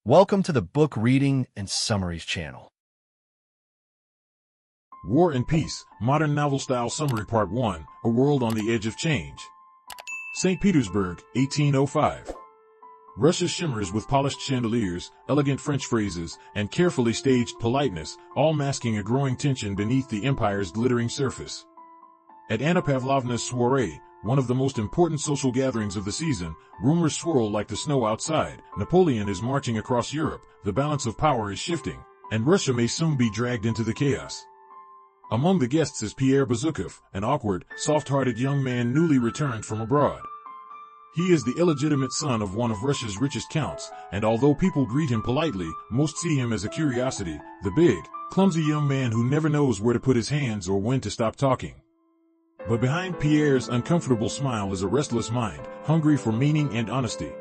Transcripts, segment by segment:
Welcome to the Book Reading and Summaries channel. War and Peace, Modern Novel-Style Summary Part 1, A World on the Edge of Change. St. Petersburg, 1805. Russia shimmers with polished chandeliers, elegant French phrases, and carefully staged politeness, all masking a growing tension beneath the empire's glittering surface. At Anna Pavlovna's soiree, one of the most important social gatherings of the season, rumors swirl like the snow outside. Napoleon is marching across Europe, the balance of power is shifting, and Russia may soon be dragged into the chaos. Among the guests is Pierre Bezukhov, an awkward, soft-hearted young man newly returned from abroad. He is the illegitimate son of one of Russia's richest counts, and although people greet him politely, most see him as a curiosity, the big, clumsy young man who never knows where to put his hands or when to stop talking. But behind Pierre's uncomfortable smile is a restless mind, hungry for meaning and honesty.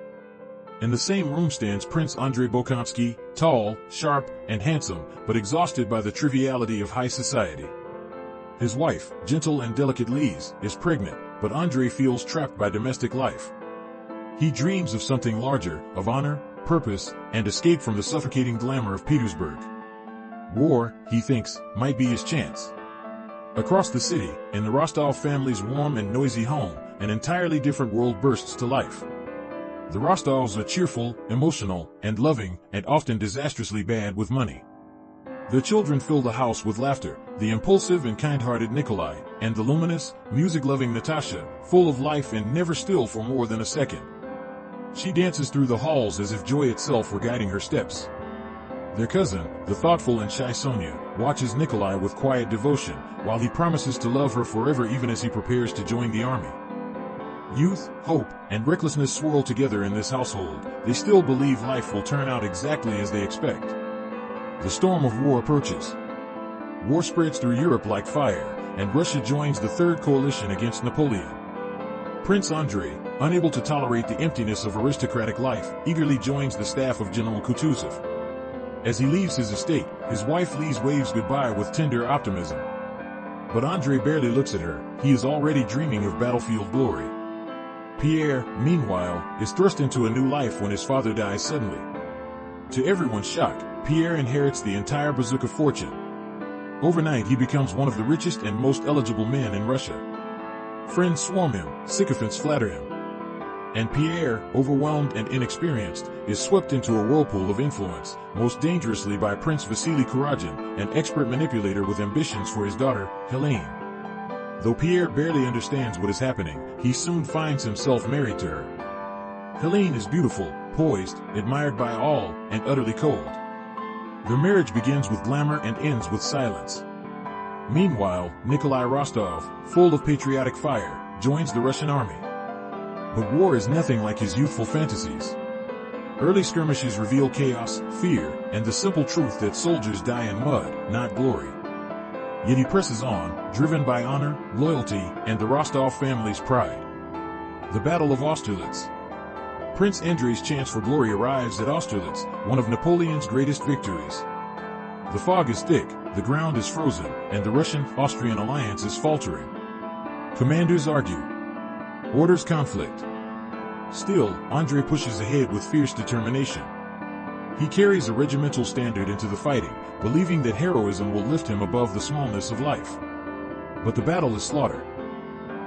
In the same room stands Prince Andrei Bolkonsky, tall, sharp, and handsome, but exhausted by the triviality of high society. His wife, gentle and delicate Lise, is pregnant, but Andrei feels trapped by domestic life. He dreams of something larger, of honor, purpose, and escape from the suffocating glamour of Petersburg. War, he thinks, might be his chance. Across the city, in the Rostov family's warm and noisy home, an entirely different world bursts to life. The Rostovs are cheerful, emotional, and loving, and often disastrously bad with money. The children fill the house with laughter, the impulsive and kind-hearted Nikolai, and the luminous, music-loving Natasha, full of life and never still for more than a second. She dances through the halls as if joy itself were guiding her steps. Their cousin, the thoughtful and shy Sonia, watches Nikolai with quiet devotion, while he promises to love her forever even as he prepares to join the army. Youth, hope, and recklessness swirl together in this household. They still believe life will turn out exactly as they expect. The storm of war approaches. War spreads through Europe like fire, and Russia joins the Third Coalition against Napoleon. Prince Andrei, unable to tolerate the emptiness of aristocratic life, eagerly joins the staff of General Kutuzov. As he leaves his estate, his wife Lise waves goodbye with tender optimism. But Andrei barely looks at her, he is already dreaming of battlefield glory. Pierre, meanwhile, is thrust into a new life when his father dies suddenly. To everyone's shock, Pierre inherits the entire Bezukhov fortune. Overnight he becomes one of the richest and most eligible men in Russia. Friends swarm him, sycophants flatter him. And Pierre, overwhelmed and inexperienced, is swept into a whirlpool of influence, most dangerously by Prince Vasily Kuragin, an expert manipulator with ambitions for his daughter, Helene. Though Pierre barely understands what is happening, he soon finds himself married to her. Helene is beautiful, poised, admired by all, and utterly cold. Their marriage begins with glamour and ends with silence. Meanwhile, Nikolai Rostov, full of patriotic fire, joins the Russian army. But war is nothing like his youthful fantasies. Early skirmishes reveal chaos, fear, and the simple truth that soldiers die in mud, not glory. Yet he presses on, driven by honor, loyalty, and the Rostov family's pride. The Battle of Austerlitz. Prince Andrei's chance for glory arrives at Austerlitz, one of Napoleon's greatest victories. The fog is thick, the ground is frozen, and the Russian-Austrian alliance is faltering. Commanders argue. Orders conflict. Still, Andrei pushes ahead with fierce determination. He carries a regimental standard into the fighting, believing that heroism will lift him above the smallness of life. But the battle is slaughter.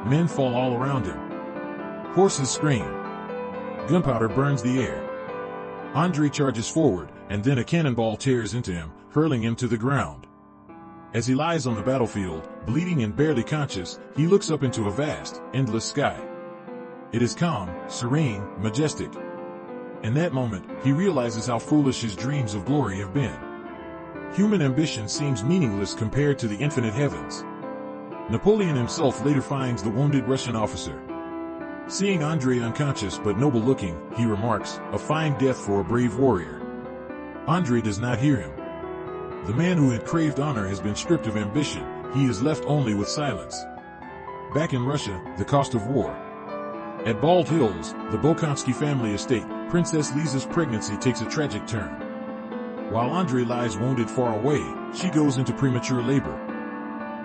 Men fall all around him. Horses scream. Gunpowder burns the air. Andrei charges forward, and then a cannonball tears into him, hurling him to the ground. As he lies on the battlefield, bleeding and barely conscious, he looks up into a vast, endless sky. It is calm, serene, majestic. In that moment, he realizes how foolish his dreams of glory have been. Human ambition seems meaningless compared to the infinite heavens. Napoleon himself later finds the wounded Russian officer. Seeing Andrei unconscious but noble-looking, he remarks, "A fine death for a brave warrior." Andrei does not hear him. The man who had craved honor has been stripped of ambition, he is left only with silence. Back in Russia, the cost of war. At Bald Hills, the Bolkonsky family estate, Princess Lisa's pregnancy takes a tragic turn. While Andrei lies wounded far away, she goes into premature labor.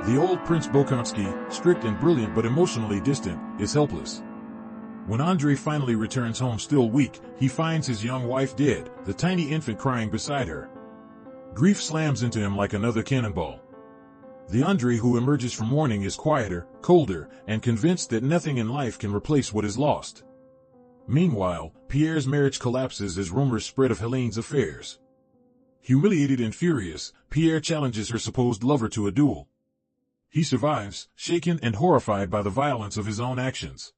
The old Prince Bolkonsky, strict and brilliant but emotionally distant, is helpless. When Andrei finally returns home still weak, he finds his young wife dead, the tiny infant crying beside her. Grief slams into him like another cannonball. The Andrei who emerges from mourning is quieter, colder, and convinced that nothing in life can replace what is lost. Meanwhile, Pierre's marriage collapses as rumors spread of Helene's affairs. Humiliated and furious, Pierre challenges her supposed lover to a duel. He survives, shaken and horrified by the violence of his own actions.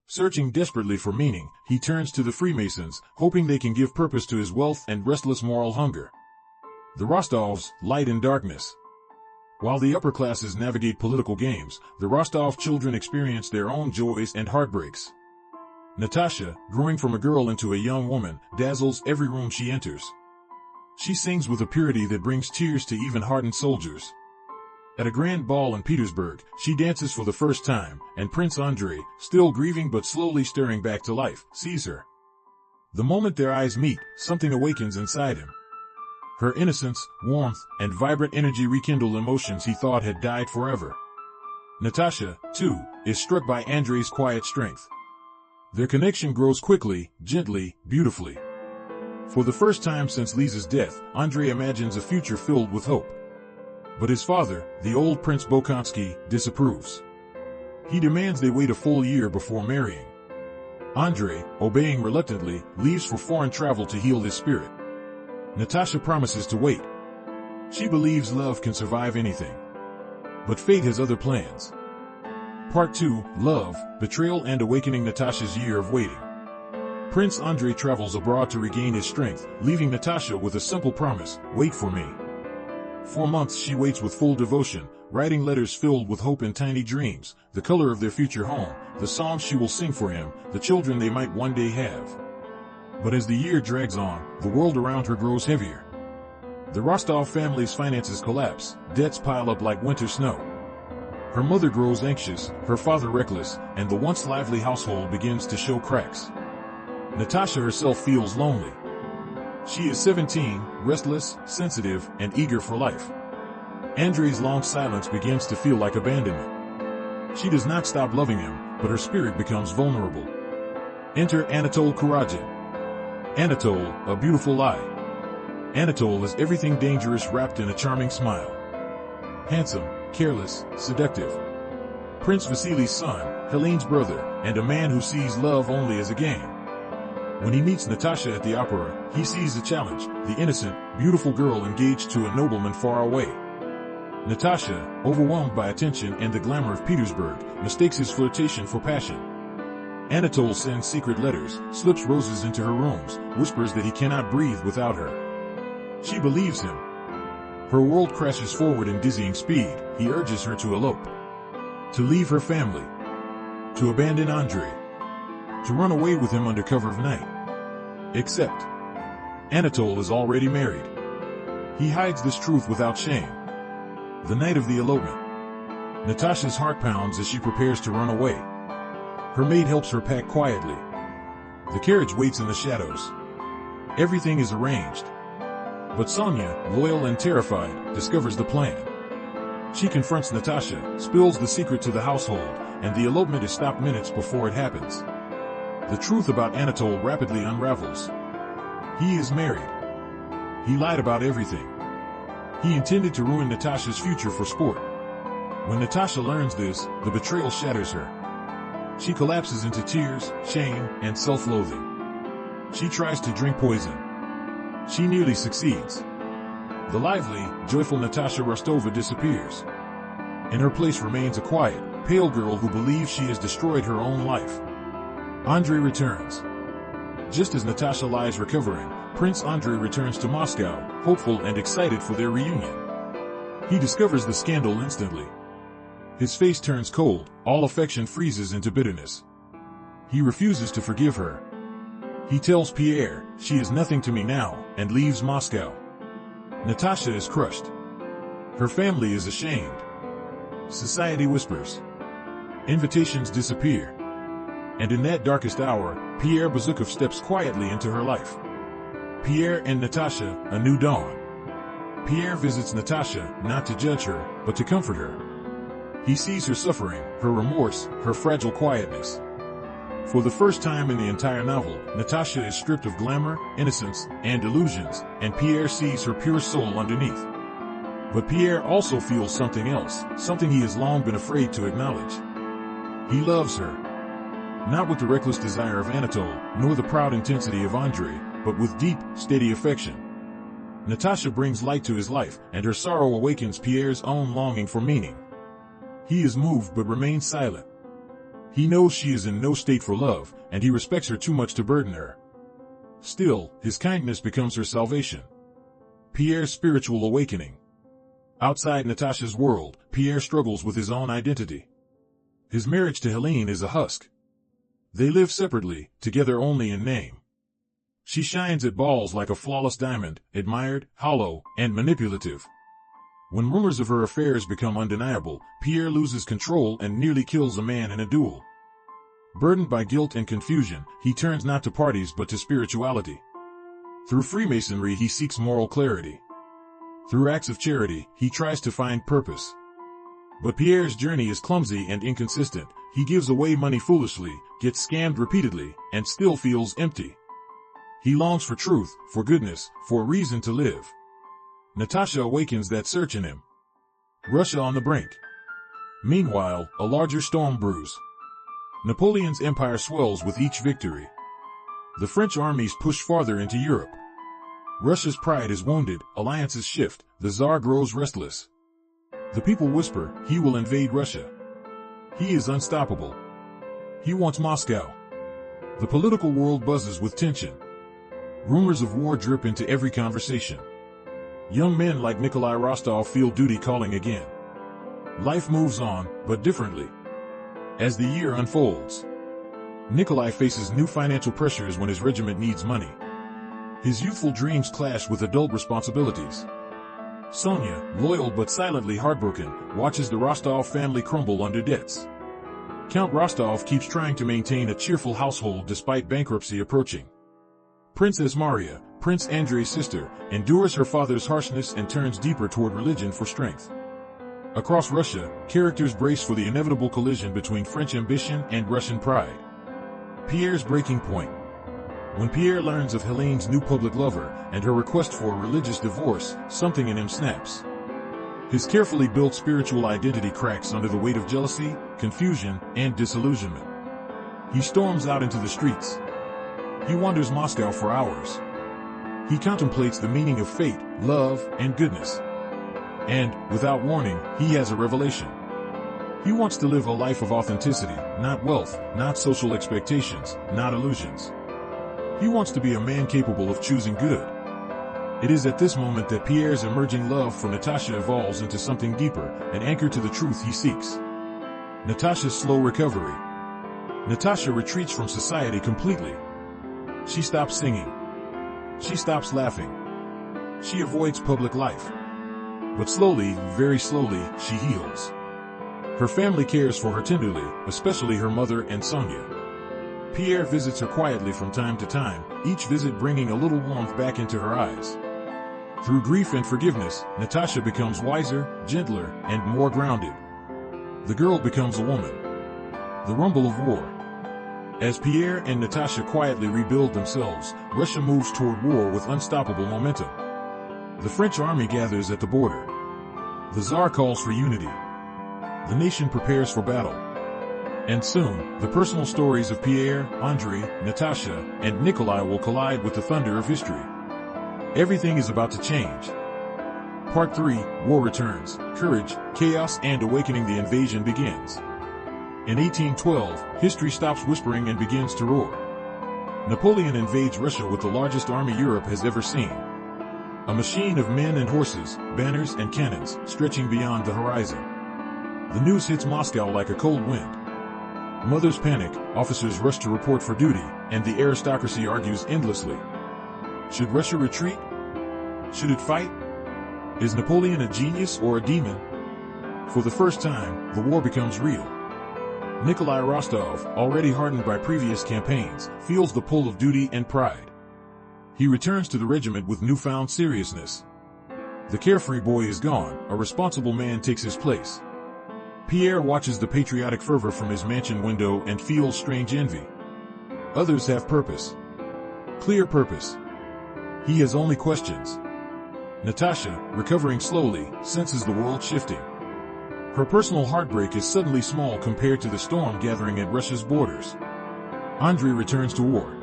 Searching desperately for meaning, he turns to the Freemasons, hoping they can give purpose to his wealth and restless moral hunger. The Rostovs, light and darkness. While the upper classes navigate political games, the Rostov children experience their own joys and heartbreaks. Natasha, growing from a girl into a young woman, dazzles every room she enters. She sings with a purity that brings tears to even hardened soldiers. At a grand ball in Petersburg, she dances for the first time, and Prince Andrei, still grieving but slowly stirring back to life, sees her. The moment their eyes meet, something awakens inside him. Her innocence, warmth, and vibrant energy rekindle emotions he thought had died forever. Natasha, too, is struck by Andrei's quiet strength. Their connection grows quickly, gently, beautifully. For the first time since Lisa's death, Andrei imagines a future filled with hope. But his father, the old Prince Bolkonsky, disapproves. He demands they wait a full year before marrying. Andrei, obeying reluctantly, leaves for foreign travel to heal his spirit. Natasha promises to wait. She believes love can survive anything. But fate has other plans. Part 2, Love, Betrayal and Awakening. Natasha's year of waiting. Prince Andrei travels abroad to regain his strength, leaving Natasha with a simple promise: wait for me. For months she waits with full devotion, writing letters filled with hope and tiny dreams, the color of their future home, the songs she will sing for him, the children they might one day have. But as the year drags on, the world around her grows heavier. The Rostov family's finances collapse, debts pile up like winter snow. Her mother grows anxious, her father reckless, and the once lively household begins to show cracks. Natasha herself feels lonely. She is 17, restless, sensitive, and eager for life. Andrei's long silence begins to feel like abandonment. She does not stop loving him, but her spirit becomes vulnerable. Enter Anatole Kuragin. Anatole, a beautiful lie. Anatole is everything dangerous wrapped in a charming smile. Handsome, careless, seductive. Prince Vasily's son, Helene's brother, and a man who sees love only as a game. When he meets Natasha at the opera, he sees a challenge, the innocent, beautiful girl engaged to a nobleman far away. Natasha, overwhelmed by attention and the glamour of Petersburg, mistakes his flirtation for passion. Anatole sends secret letters, slips roses into her rooms, whispers that he cannot breathe without her. She believes him. Her world crashes forward in dizzying speed. He urges her to elope, to leave her family, to abandon Andrei, to run away with him under cover of night. Except, Anatole is already married. He hides this truth without shame. The night of the elopement, Natasha's heart pounds as she prepares to run away. Her maid helps her pack quietly. The carriage waits in the shadows. Everything is arranged. But Sonia, loyal and terrified, discovers the plan. She confronts Natasha, spills the secret to the household, and the elopement is stopped minutes before it happens. The truth about Anatole rapidly unravels. He is married. He lied about everything. He intended to ruin Natasha's future for sport. When Natasha learns this, the betrayal shatters her. She collapses into tears, shame, and self-loathing. She tries to drink poison. She nearly succeeds. The lively, joyful Natasha Rostova disappears. In her place remains a quiet, pale girl who believes she has destroyed her own life. Andrei returns. Just as Natasha lies recovering, Prince Andrei returns to Moscow, hopeful and excited for their reunion. He discovers the scandal instantly. His face turns cold, all affection freezes into bitterness. He refuses to forgive her. He tells Pierre, "She is nothing to me now," and leaves Moscow. Natasha is crushed. Her family is ashamed. Society whispers. Invitations disappear. And in that darkest hour, Pierre Bezukhov steps quietly into her life. Pierre and Natasha, a new dawn. Pierre visits Natasha, not to judge her, but to comfort her. He sees her suffering, her remorse, her fragile quietness. For the first time in the entire novel, Natasha is stripped of glamour, innocence, and illusions, and Pierre sees her pure soul underneath. But Pierre also feels something else, something he has long been afraid to acknowledge. He loves her. Not with the reckless desire of Anatole, nor the proud intensity of Andrei, but with deep, steady affection. Natasha brings light to his life, and her sorrow awakens Pierre's own longing for meaning. He is moved but remains silent. He knows she is in no state for love, and he respects her too much to burden her. Still, his kindness becomes her salvation. Pierre's spiritual awakening. Outside Natasha's world, Pierre struggles with his own identity. His marriage to Helene is a husk. They live separately, together only in name. She shines at balls like a flawless diamond, admired, hollow, and manipulative. When rumors of her affairs become undeniable, Pierre loses control and nearly kills a man in a duel. Burdened by guilt and confusion, he turns not to parties but to spirituality. Through Freemasonry he seeks moral clarity. Through acts of charity, he tries to find purpose. But Pierre's journey is clumsy and inconsistent. He gives away money foolishly, gets scammed repeatedly, and still feels empty. He longs for truth, for goodness, for a reason to live. Natasha awakens that search in him. Russia on the brink. Meanwhile, a larger storm brews. Napoleon's empire swells with each victory. The French armies push farther into Europe. Russia's pride is wounded, alliances shift, the Tsar grows restless. The people whisper, he will invade Russia. He is unstoppable. He wants Moscow. The political world buzzes with tension. Rumors of war drip into every conversation. Young men like Nikolai Rostov feel duty calling again. Life moves on, but differently. As the year unfolds, Nikolai faces new financial pressures when his regiment needs money. His youthful dreams clash with adult responsibilities. Sonia, loyal but silently heartbroken, watches the Rostov family crumble under debts. Count Rostov keeps trying to maintain a cheerful household despite bankruptcy approaching. Princess Maria, Prince Andrei's sister, endures her father's harshness and turns deeper toward religion for strength. Across Russia, characters brace for the inevitable collision between French ambition and Russian pride. Pierre's breaking point. When Pierre learns of Helene's new public lover and her request for a religious divorce, something in him snaps. His carefully built spiritual identity cracks under the weight of jealousy, confusion, and disillusionment. He storms out into the streets. He wanders Moscow for hours. He contemplates the meaning of fate, love, and goodness. And, without warning, he has a revelation. He wants to live a life of authenticity, not wealth, not social expectations, not illusions. He wants to be a man capable of choosing good. It is at this moment that Pierre's emerging love for Natasha evolves into something deeper, an anchor to the truth he seeks. Natasha's slow recovery. Natasha retreats from society completely. She stops singing. She stops laughing. She avoids public life. But slowly, very slowly, she heals. Her family cares for her tenderly, especially her mother and Sonia. Pierre visits her quietly from time to time, each visit bringing a little warmth back into her eyes. Through grief and forgiveness, Natasha becomes wiser, gentler, and more grounded. The girl becomes a woman. The rumble of war. As Pierre and Natasha quietly rebuild themselves, Russia moves toward war with unstoppable momentum. The French army gathers at the border. The Tsar calls for unity. The nation prepares for battle. And soon, the personal stories of Pierre, Andrei, Natasha, and Nikolai will collide with the thunder of history. Everything is about to change. Part 3, War returns, courage, chaos, and awakening. The invasion begins. In 1812, history stops whispering and begins to roar. Napoleon invades Russia with the largest army Europe has ever seen. A machine of men and horses, banners and cannons, stretching beyond the horizon. The news hits Moscow like a cold wind. Mothers panic, officers rush to report for duty, and the aristocracy argues endlessly. Should Russia retreat? Should it fight? Is Napoleon a genius or a demon? For the first time, the war becomes real. Nikolai Rostov, already hardened by previous campaigns, feels the pull of duty and pride. He returns to the regiment with newfound seriousness. The carefree boy is gone, a responsible man takes his place. Pierre watches the patriotic fervor from his mansion window and feels strange envy. Others have purpose. Clear purpose. He has only questions. Natasha, recovering slowly, senses the world shifting. Her personal heartbreak is suddenly small compared to the storm gathering at Russia's borders. Andrei returns to war.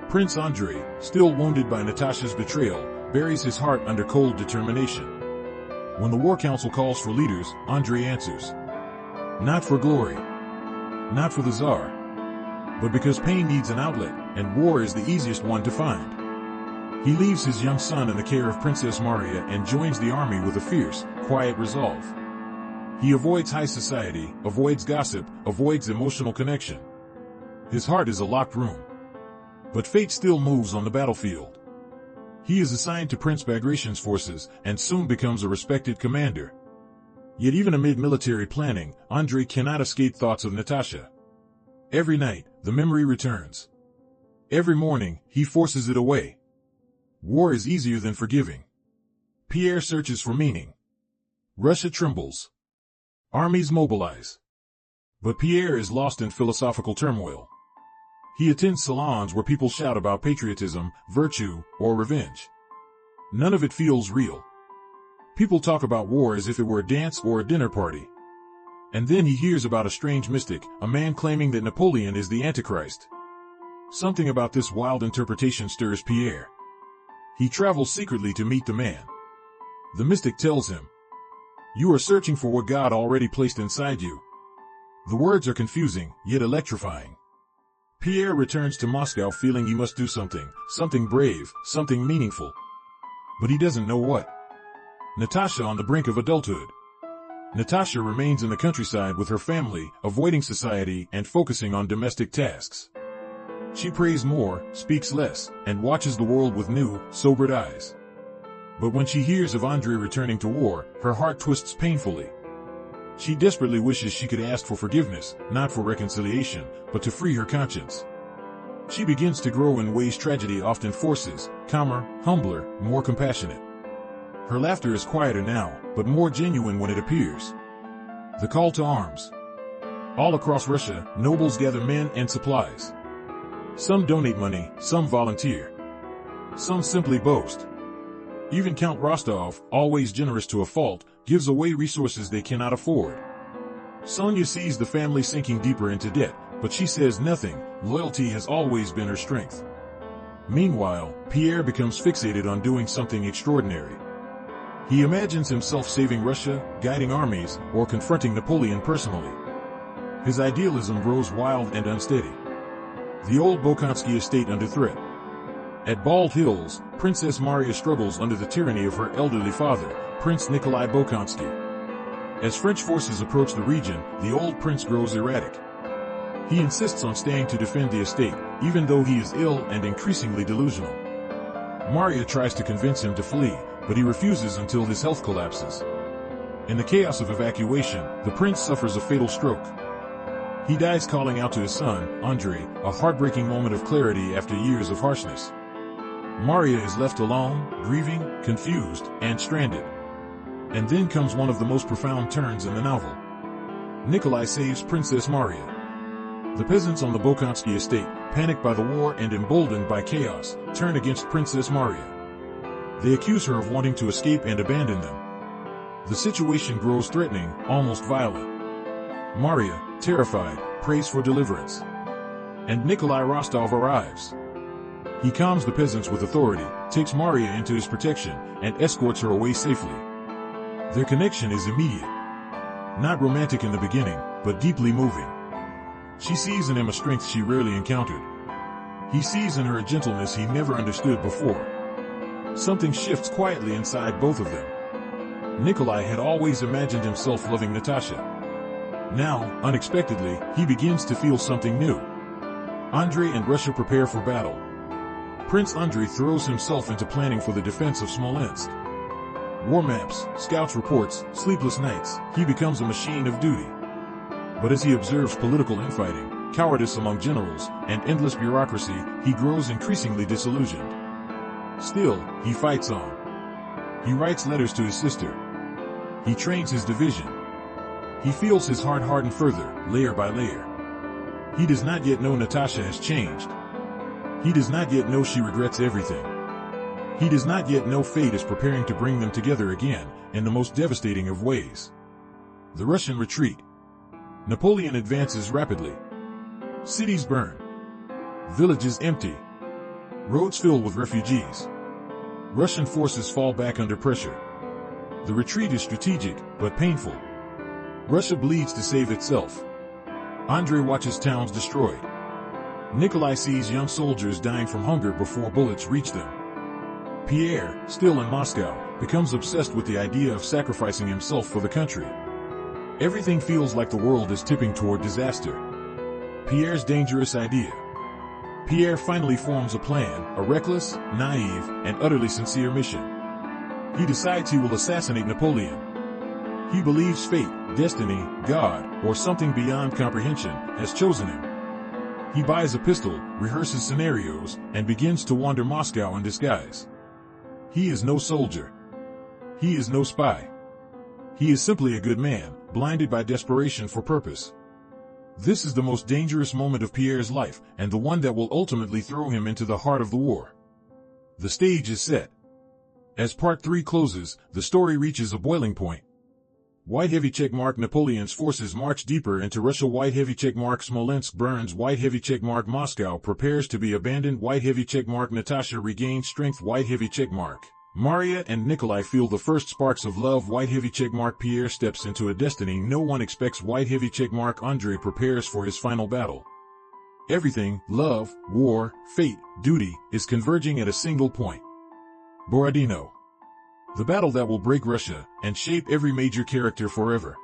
Prince Andrei, still wounded by Natasha's betrayal, buries his heart under cold determination. When the War Council calls for leaders, Andrei answers. Not for glory. Not for the Tsar. But because pain needs an outlet, and war is the easiest one to find. He leaves his young son in the care of Princess Maria and joins the army with a fierce, quiet resolve. He avoids high society, avoids gossip, avoids emotional connection. His heart is a locked room. But fate still moves on the battlefield. He is assigned to Prince Bagration's forces and soon becomes a respected commander. Yet even amid military planning, Andrei cannot escape thoughts of Natasha. Every night, the memory returns. Every morning, he forces it away. War is easier than forgiving. Pierre searches for meaning. Russia trembles. Armies mobilize. But Pierre is lost in philosophical turmoil. He attends salons where people shout about patriotism, virtue, or revenge. None of it feels real. People talk about war as if it were a dance or a dinner party. And then he hears about a strange mystic, a man claiming that Napoleon is the Antichrist. Something about this wild interpretation stirs Pierre. He travels secretly to meet the man. The mystic tells him, "You are searching for what God already placed inside you." The words are confusing, yet electrifying. Pierre returns to Moscow feeling he must do something brave, something meaningful. But he doesn't know what. Natasha on the brink of adulthood. Natasha remains in the countryside with her family, avoiding society and focusing on domestic tasks. She prays more, speaks less, and watches the world with new, sobered eyes. But when she hears of Andrei returning to war, her heart twists painfully. She desperately wishes she could ask for forgiveness, not for reconciliation, but to free her conscience. She begins to grow in ways tragedy often forces, calmer, humbler, more compassionate. Her laughter is quieter now, but more genuine when it appears. The call to arms. All across Russia, nobles gather men and supplies. Some donate money, some volunteer. Some simply boast. Even Count Rostov, always generous to a fault, gives away resources they cannot afford. Sonia sees the family sinking deeper into debt, but she says nothing. Loyalty has always been her strength. Meanwhile, Pierre becomes fixated on doing something extraordinary. He imagines himself saving Russia, guiding armies, or confronting Napoleon personally. His idealism grows wild and unsteady. The old Bolkonsky estate under threat. At Bald Hills, Princess Maria struggles under the tyranny of her elderly father, Prince Nikolai Bolkonsky. As French forces approach the region, the old prince grows erratic. He insists on staying to defend the estate, even though he is ill and increasingly delusional. Maria tries to convince him to flee, but he refuses until his health collapses. In the chaos of evacuation, the prince suffers a fatal stroke. He dies calling out to his son, Andrei, a heartbreaking moment of clarity after years of harshness. Maria is left alone, grieving, confused, and stranded. And then comes one of the most profound turns in the novel. Nikolai saves Princess Maria. The peasants on the Bolkonsky estate, panicked by the war and emboldened by chaos, turn against Princess Maria. They accuse her of wanting to escape and abandon them. The situation grows threatening, almost violent. Maria, terrified, prays for deliverance. And Nikolai Rostov arrives. He calms the peasants with authority, takes Maria into his protection, and escorts her away safely. Their connection is immediate. Not romantic in the beginning, but deeply moving. She sees in him a strength she rarely encountered. He sees in her a gentleness he never understood before. Something shifts quietly inside both of them. Nikolai had always imagined himself loving Natasha. Now, unexpectedly, he begins to feel something new. Andrei and Russia prepare for battle. Prince Andrei throws himself into planning for the defense of Smolensk. War maps, scouts reports, sleepless nights, he becomes a machine of duty. But as he observes political infighting, cowardice among generals, and endless bureaucracy, he grows increasingly disillusioned. Still, he fights on. He writes letters to his sister. He trains his division. He feels his heart harden further, layer by layer. He does not yet know Natasha has changed, He does not yet know she regrets everything. He does not yet know fate is preparing to bring them together again in the most devastating of ways. The Russian retreat. Napoleon advances rapidly. Cities burn. Villages empty. Roads filled with refugees. Russian forces fall back under pressure. The retreat is strategic, but painful. Russia bleeds to save itself. Andrei watches towns destroyed. Nikolai sees young soldiers dying from hunger before bullets reach them. Pierre, still in Moscow, becomes obsessed with the idea of sacrificing himself for the country. Everything feels like the world is tipping toward disaster. Pierre's dangerous idea. Pierre finally forms a plan, a reckless, naive, and utterly sincere mission. He decides he will assassinate Napoleon. He believes fate, destiny, God, or something beyond comprehension has chosen him. He buys a pistol, rehearses scenarios, and begins to wander Moscow in disguise. He is no soldier. He is no spy. He is simply a good man, blinded by desperation for purpose. This is the most dangerous moment of Pierre's life, and the one that will ultimately throw him into the heart of the war. The stage is set. As Part 3 closes, the story reaches a boiling point. White heavy checkmark Napoleon's forces march deeper into Russia. White heavy checkmark Smolensk burns. White heavy checkmark Moscow prepares to be abandoned. White heavy checkmark Natasha regains strength. White heavy checkmark Maria and Nikolai feel the first sparks of love. White heavy checkmark Pierre steps into a destiny no one expects. White heavy checkmark Andrei prepares for his final battle. Everything, love, war, fate, duty, is converging at a single point. Borodino. The battle that will break Russia and shape every major character forever.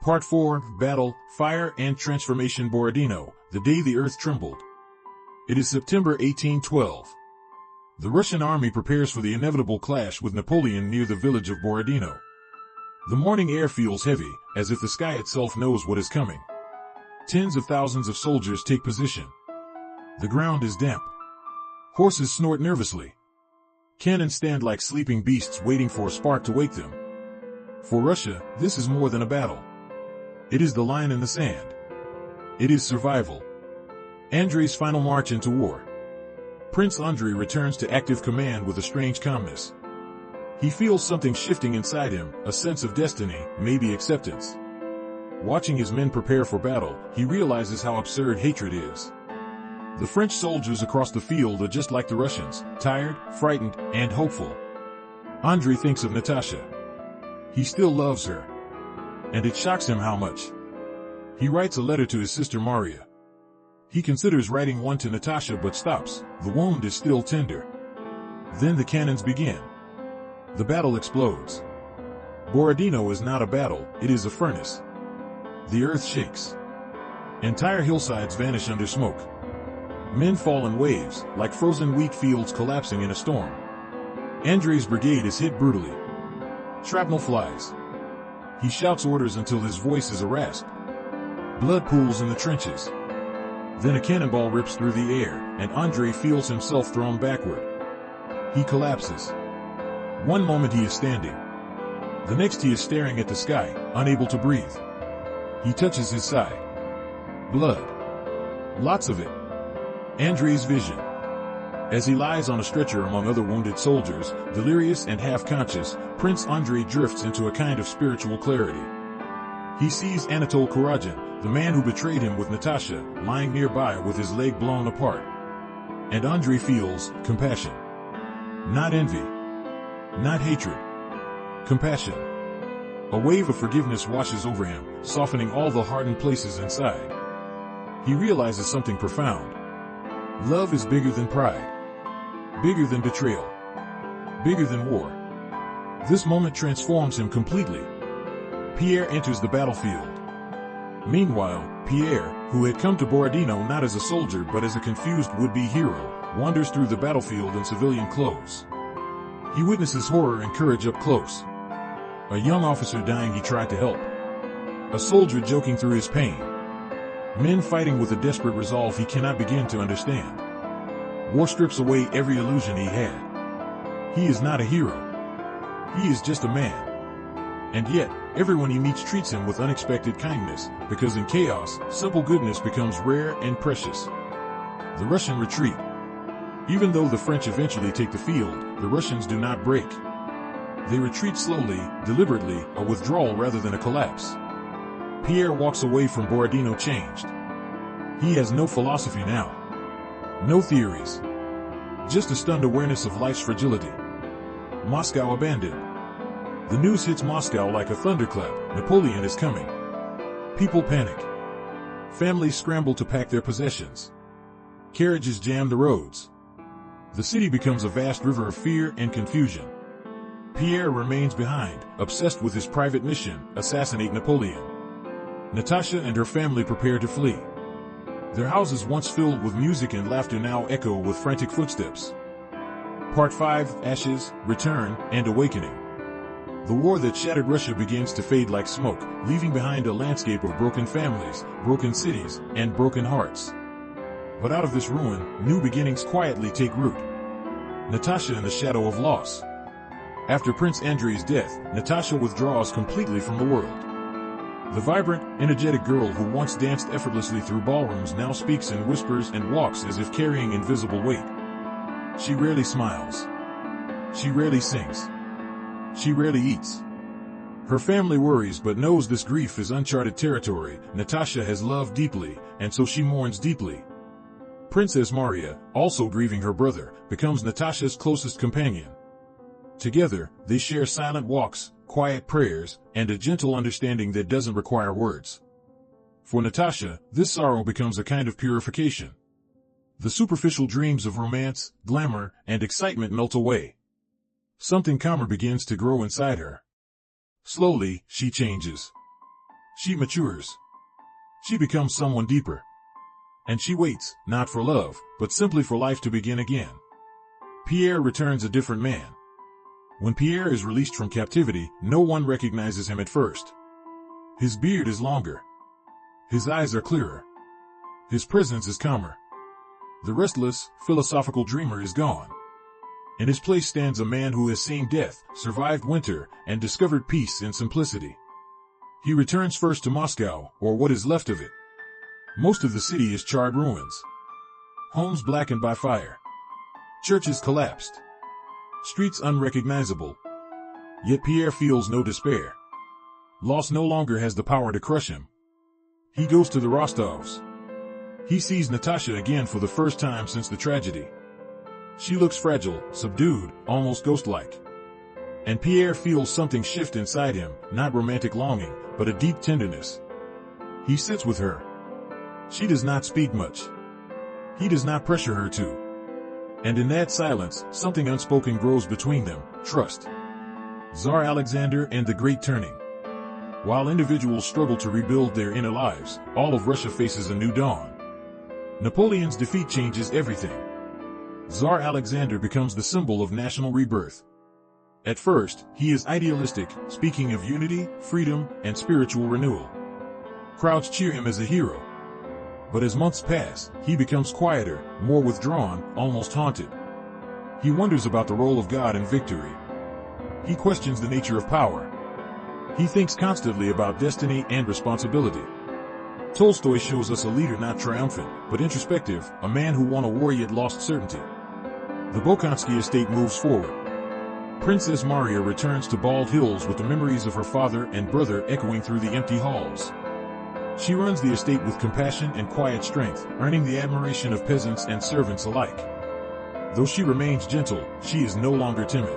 Part 4, Battle, Fire and Transformation. Borodino, the day the earth trembled. It is September 1812. The Russian army prepares for the inevitable clash with Napoleon near the village of Borodino. The morning air feels heavy, as if the sky itself knows what is coming. Tens of thousands of soldiers take position. The ground is damp. Horses snort nervously. Cannons stand like sleeping beasts waiting for a spark to wake them. For Russia, this is more than a battle. It is the line in the sand. It is survival. Andrei's final march into war. Prince Andrei returns to active command with a strange calmness. He feels something shifting inside him, a sense of destiny, maybe acceptance. Watching his men prepare for battle, he realizes how absurd hatred is. The French soldiers across the field are just like the Russians, tired, frightened, and hopeful. Andrei thinks of Natasha. He still loves her. And it shocks him how much. He writes a letter to his sister Maria. He considers writing one to Natasha but stops. The wound is still tender. Then the cannons begin. The battle explodes. Borodino is not a battle, it is a furnace. The earth shakes. Entire hillsides vanish under smoke. Men fall in waves, like frozen wheat fields collapsing in a storm. Andrei's brigade is hit brutally. Shrapnel flies. He shouts orders until his voice is a rasp. Blood pools in the trenches. Then a cannonball rips through the air, and Andrei feels himself thrown backward. He collapses. One moment he is standing. The next he is staring at the sky, unable to breathe. He touches his side. Blood. Lots of it. Andrei's vision. As he lies on a stretcher among other wounded soldiers, delirious and half-conscious, Prince Andrei drifts into a kind of spiritual clarity. He sees Anatole Kuragin, the man who betrayed him with Natasha, lying nearby with his leg blown apart. And Andrei feels compassion. Not envy. Not hatred. Compassion. A wave of forgiveness washes over him, softening all the hardened places inside. He realizes something profound. Love is bigger than pride. Bigger than betrayal. Bigger than war. This moment transforms him completely. Pierre enters the battlefield. Meanwhile, Pierre, who had come to Borodino not as a soldier but as a confused would-be hero, wanders through the battlefield in civilian clothes. He witnesses horror and courage up close. A young officer dying he tried to help. A soldier joking through his pain. Men fighting with a desperate resolve he cannot begin to understand. War strips away every illusion he had. He is not a hero. He is just a man. And yet, everyone he meets treats him with unexpected kindness, because in chaos, simple goodness becomes rare and precious. The Russian retreat. Even though the French eventually take the field, the Russians do not break. They retreat slowly, deliberately, a withdrawal rather than a collapse. Pierre walks away from Borodino changed. He has no philosophy now. No theories. Just a stunned awareness of life's fragility. Moscow abandoned. The news hits Moscow like a thunderclap. Napoleon is coming. People panic. Families scramble to pack their possessions. Carriages jam the roads. The city becomes a vast river of fear and confusion. Pierre remains behind, obsessed with his private mission, assassinate Napoleon. Natasha and her family prepare to flee. Their houses once filled with music and laughter now echo with frantic footsteps. Part 5, Ashes, Return, and Awakening. The war that shattered Russia begins to fade like smoke, leaving behind a landscape of broken families, broken cities, and broken hearts. But out of this ruin, new beginnings quietly take root. Natasha in the shadow of loss. After Prince Andrei's death, Natasha withdraws completely from the world. The vibrant, energetic girl who once danced effortlessly through ballrooms now speaks in whispers and walks as if carrying invisible weight. She rarely smiles. She rarely sings. She rarely eats. Her family worries but knows this grief is uncharted territory. Natasha has loved deeply, and so she mourns deeply. Princess Maria, also grieving her brother, becomes Natasha's closest companion. Together, they share silent walks, quiet prayers, and a gentle understanding that doesn't require words. For Natasha, this sorrow becomes a kind of purification. The superficial dreams of romance, glamour, and excitement melt away. Something calmer begins to grow inside her. Slowly, she changes. She matures. She becomes someone deeper. And she waits, not for love, but simply for life to begin again. Pierre returns a different man. When Pierre is released from captivity, no one recognizes him at first. His beard is longer. His eyes are clearer. His presence is calmer. The restless, philosophical dreamer is gone. In his place stands a man who has seen death, survived winter, and discovered peace in simplicity. He returns first to Moscow, or what is left of it. Most of the city is charred ruins. Homes blackened by fire. Churches collapsed. Streets unrecognizable. Yet Pierre feels no despair. Loss no longer has the power to crush him. He goes to the Rostovs. He sees Natasha again for the first time since the tragedy. She looks fragile, subdued, almost ghost-like. And Pierre feels something shift inside him, not romantic longing, but a deep tenderness. He sits with her. She does not speak much. He does not pressure her to. And in that silence, something unspoken grows between them, trust. Tsar Alexander and the Great Turning. While individuals struggle to rebuild their inner lives, all of Russia faces a new dawn. Napoleon's defeat changes everything. Tsar Alexander becomes the symbol of national rebirth. At first, he is idealistic, speaking of unity, freedom, and spiritual renewal. Crowds cheer him as a hero. But as months pass, he becomes quieter, more withdrawn, almost haunted. He wonders about the role of God in victory. He questions the nature of power. He thinks constantly about destiny and responsibility. Tolstoy shows us a leader not triumphant, but introspective, a man who won a war yet lost certainty. The Bolkonsky estate moves forward. Princess Maria returns to Bald Hills with the memories of her father and brother echoing through the empty halls. She runs the estate with compassion and quiet strength, earning the admiration of peasants and servants alike. Though she remains gentle, she is no longer timid.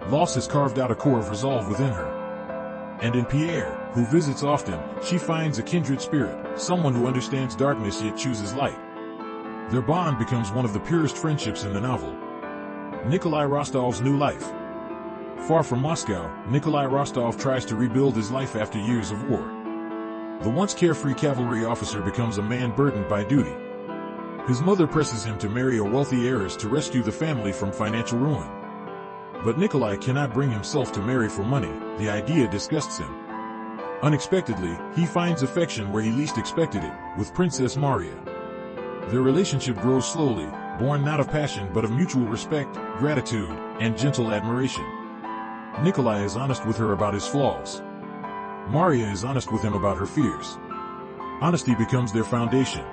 Loss has carved out a core of resolve within her. And in Pierre, who visits often, she finds a kindred spirit, someone who understands darkness yet chooses light. Their bond becomes one of the purest friendships in the novel. Nikolai Rostov's new life. Far from Moscow, Nikolai Rostov tries to rebuild his life after years of war. The once carefree cavalry officer becomes a man burdened by duty. His mother presses him to marry a wealthy heiress to rescue the family from financial ruin. But Nikolai cannot bring himself to marry for money. The idea disgusts him. Unexpectedly, he finds affection where he least expected it, with Princess Maria. Their relationship grows slowly, born not of passion but of mutual respect, gratitude, and gentle admiration. Nikolai is honest with her about his flaws. Maria is honest with him about her fears. Honesty becomes their foundation.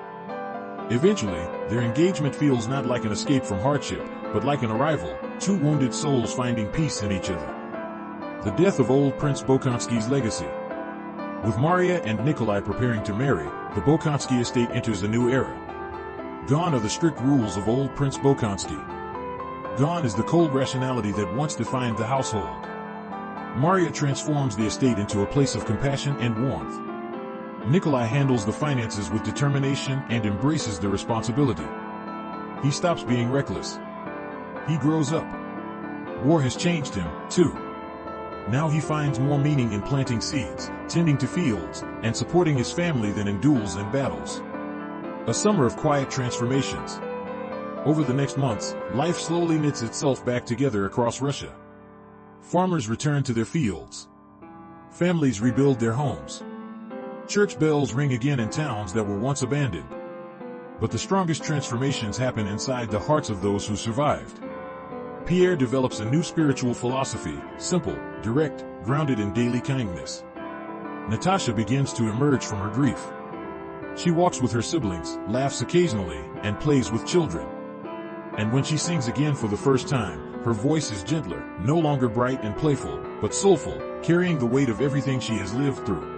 Eventually, their engagement feels not like an escape from hardship, but like an arrival, two wounded souls finding peace in each other. The death of old Prince Bolkonsky's legacy. With Maria and Nikolai preparing to marry, the Bolkonsky estate enters a new era. Gone are the strict rules of old Prince Bolkonsky. Gone is the cold rationality that once defined the household. Maria transforms the estate into a place of compassion and warmth. Nikolai handles the finances with determination and embraces the responsibility. He stops being reckless. He grows up. War has changed him, too. Now he finds more meaning in planting seeds, tending to fields, and supporting his family than in duels and battles. A summer of quiet transformations. Over the next months, life slowly knits itself back together across Russia. Farmers return to their fields. Families rebuild their homes. Church bells ring again in towns that were once abandoned. But the strongest transformations happen inside the hearts of those who survived. Pierre develops a new spiritual philosophy, simple, direct, grounded in daily kindness. Natasha begins to emerge from her grief. She walks with her siblings, laughs occasionally, and plays with children. And when she sings again for the first time, her voice is gentler, no longer bright and playful, but soulful, carrying the weight of everything she has lived through.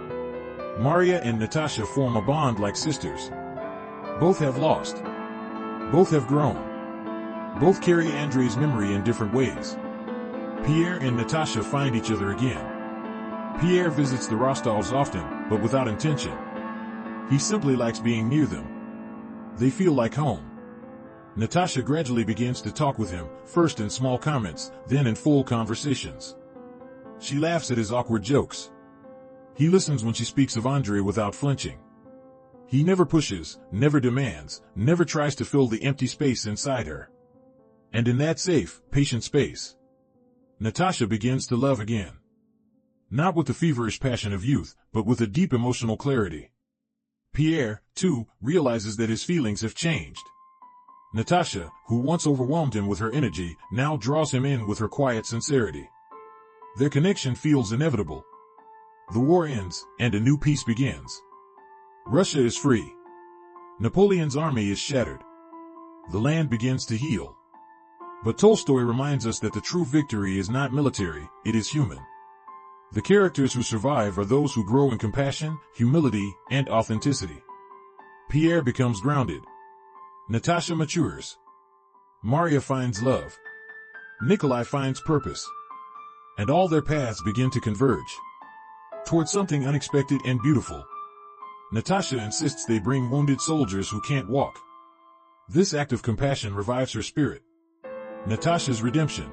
Maria and Natasha form a bond like sisters. Both have lost. Both have grown. Both carry Andrei's memory in different ways. Pierre and Natasha find each other again. Pierre visits the Rostovs often, but without intention. He simply likes being near them. They feel like home. Natasha gradually begins to talk with him, first in small comments, then in full conversations. She laughs at his awkward jokes. He listens when she speaks of Andrei without flinching. He never pushes, never demands, never tries to fill the empty space inside her. And in that safe, patient space, Natasha begins to love again. Not with the feverish passion of youth, but with a deep emotional clarity. Pierre, too, realizes that his feelings have changed. Natasha, who once overwhelmed him with her energy, now draws him in with her quiet sincerity. Their connection feels inevitable. The war ends, and a new peace begins. Russia is free. Napoleon's army is shattered. The land begins to heal. But Tolstoy reminds us that the true victory is not military, it is human. The characters who survive are those who grow in compassion, humility, and authenticity. Pierre becomes grounded. Natasha matures. Maria finds love. Nikolai finds purpose. And all their paths begin to converge towards something unexpected and beautiful. Natasha insists they bring wounded soldiers who can't walk. This act of compassion revives her spirit. Natasha's redemption.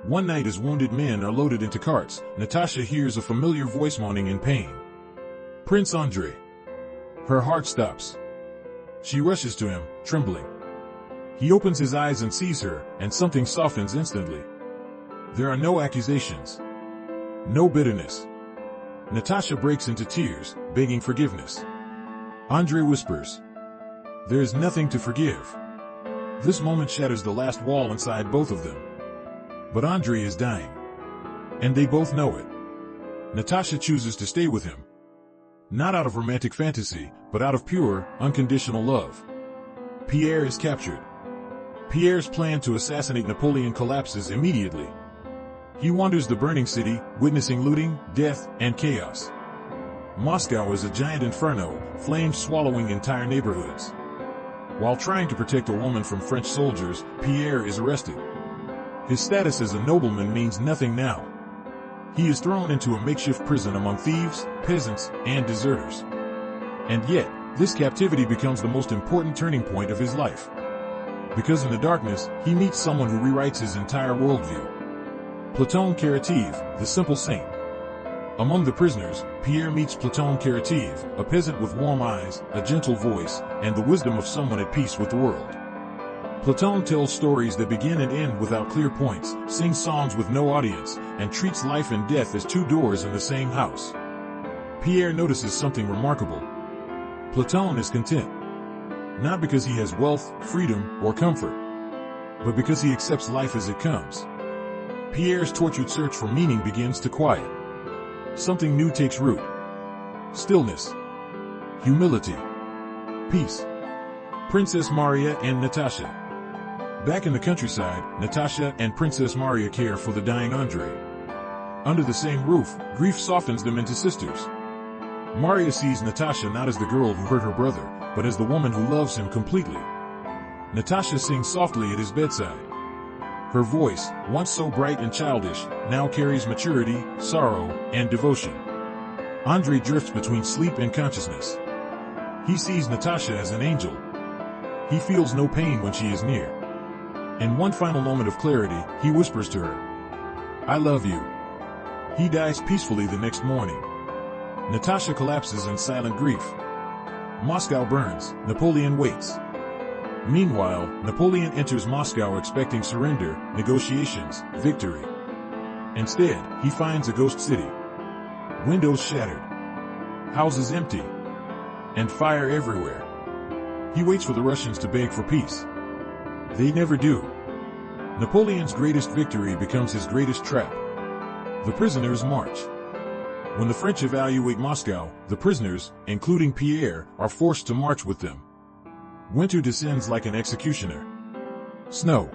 One night as wounded men are loaded into carts, Natasha hears a familiar voice moaning in pain. Prince Andrei. Her heart stops. She rushes to him, trembling. He opens his eyes and sees her, and something softens instantly. There are no accusations. No bitterness. Natasha breaks into tears, begging forgiveness. Andrei whispers, "There is nothing to forgive." This moment shatters the last wall inside both of them. But Andrei is dying. And they both know it. Natasha chooses to stay with him. Not out of romantic fantasy, but out of pure, unconditional love. Pierre is captured. Pierre's plan to assassinate Napoleon collapses immediately. He wanders the burning city, witnessing looting, death, and chaos. Moscow is a giant inferno, flames swallowing entire neighborhoods. While trying to protect a woman from French soldiers, Pierre is arrested. His status as a nobleman means nothing now. He is thrown into a makeshift prison among thieves, peasants, and deserters. And yet, this captivity becomes the most important turning point of his life. Because in the darkness, he meets someone who rewrites his entire worldview. Platon Karateev, the simple saint. Among the prisoners, Pierre meets Platon Karateev, a peasant with warm eyes, a gentle voice, and the wisdom of someone at peace with the world. Platon tells stories that begin and end without clear points, sings songs with no audience, and treats life and death as two doors in the same house. Pierre notices something remarkable. Platon is content. Not because he has wealth, freedom, or comfort, but because he accepts life as it comes. Pierre's tortured search for meaning begins to quiet. Something new takes root. Stillness. Humility. Peace. Princess Maria and Natasha. Back in the countryside, Natasha and Princess Maria care for the dying Andrei. Under the same roof, grief softens them into sisters. Maria sees Natasha not as the girl who hurt her brother, but as the woman who loves him completely. Natasha sings softly at his bedside. Her voice, once so bright and childish, now carries maturity, sorrow, and devotion. Andrei drifts between sleep and consciousness. He sees Natasha as an angel. He feels no pain when she is near. In one final moment of clarity, he whispers to her, "I love you." He dies peacefully the next morning. Natasha collapses in silent grief. Moscow burns. Napoleon waits. Meanwhile, Napoleon enters Moscow expecting surrender, negotiations, victory. Instead, he finds a ghost city. Windows shattered. Houses empty. And fire everywhere. He waits for the Russians to beg for peace. They never do. Napoleon's greatest victory becomes his greatest trap. The prisoners march. When the French evacuate Moscow, the prisoners, including Pierre, are forced to march with them. Winter descends like an executioner. Snow.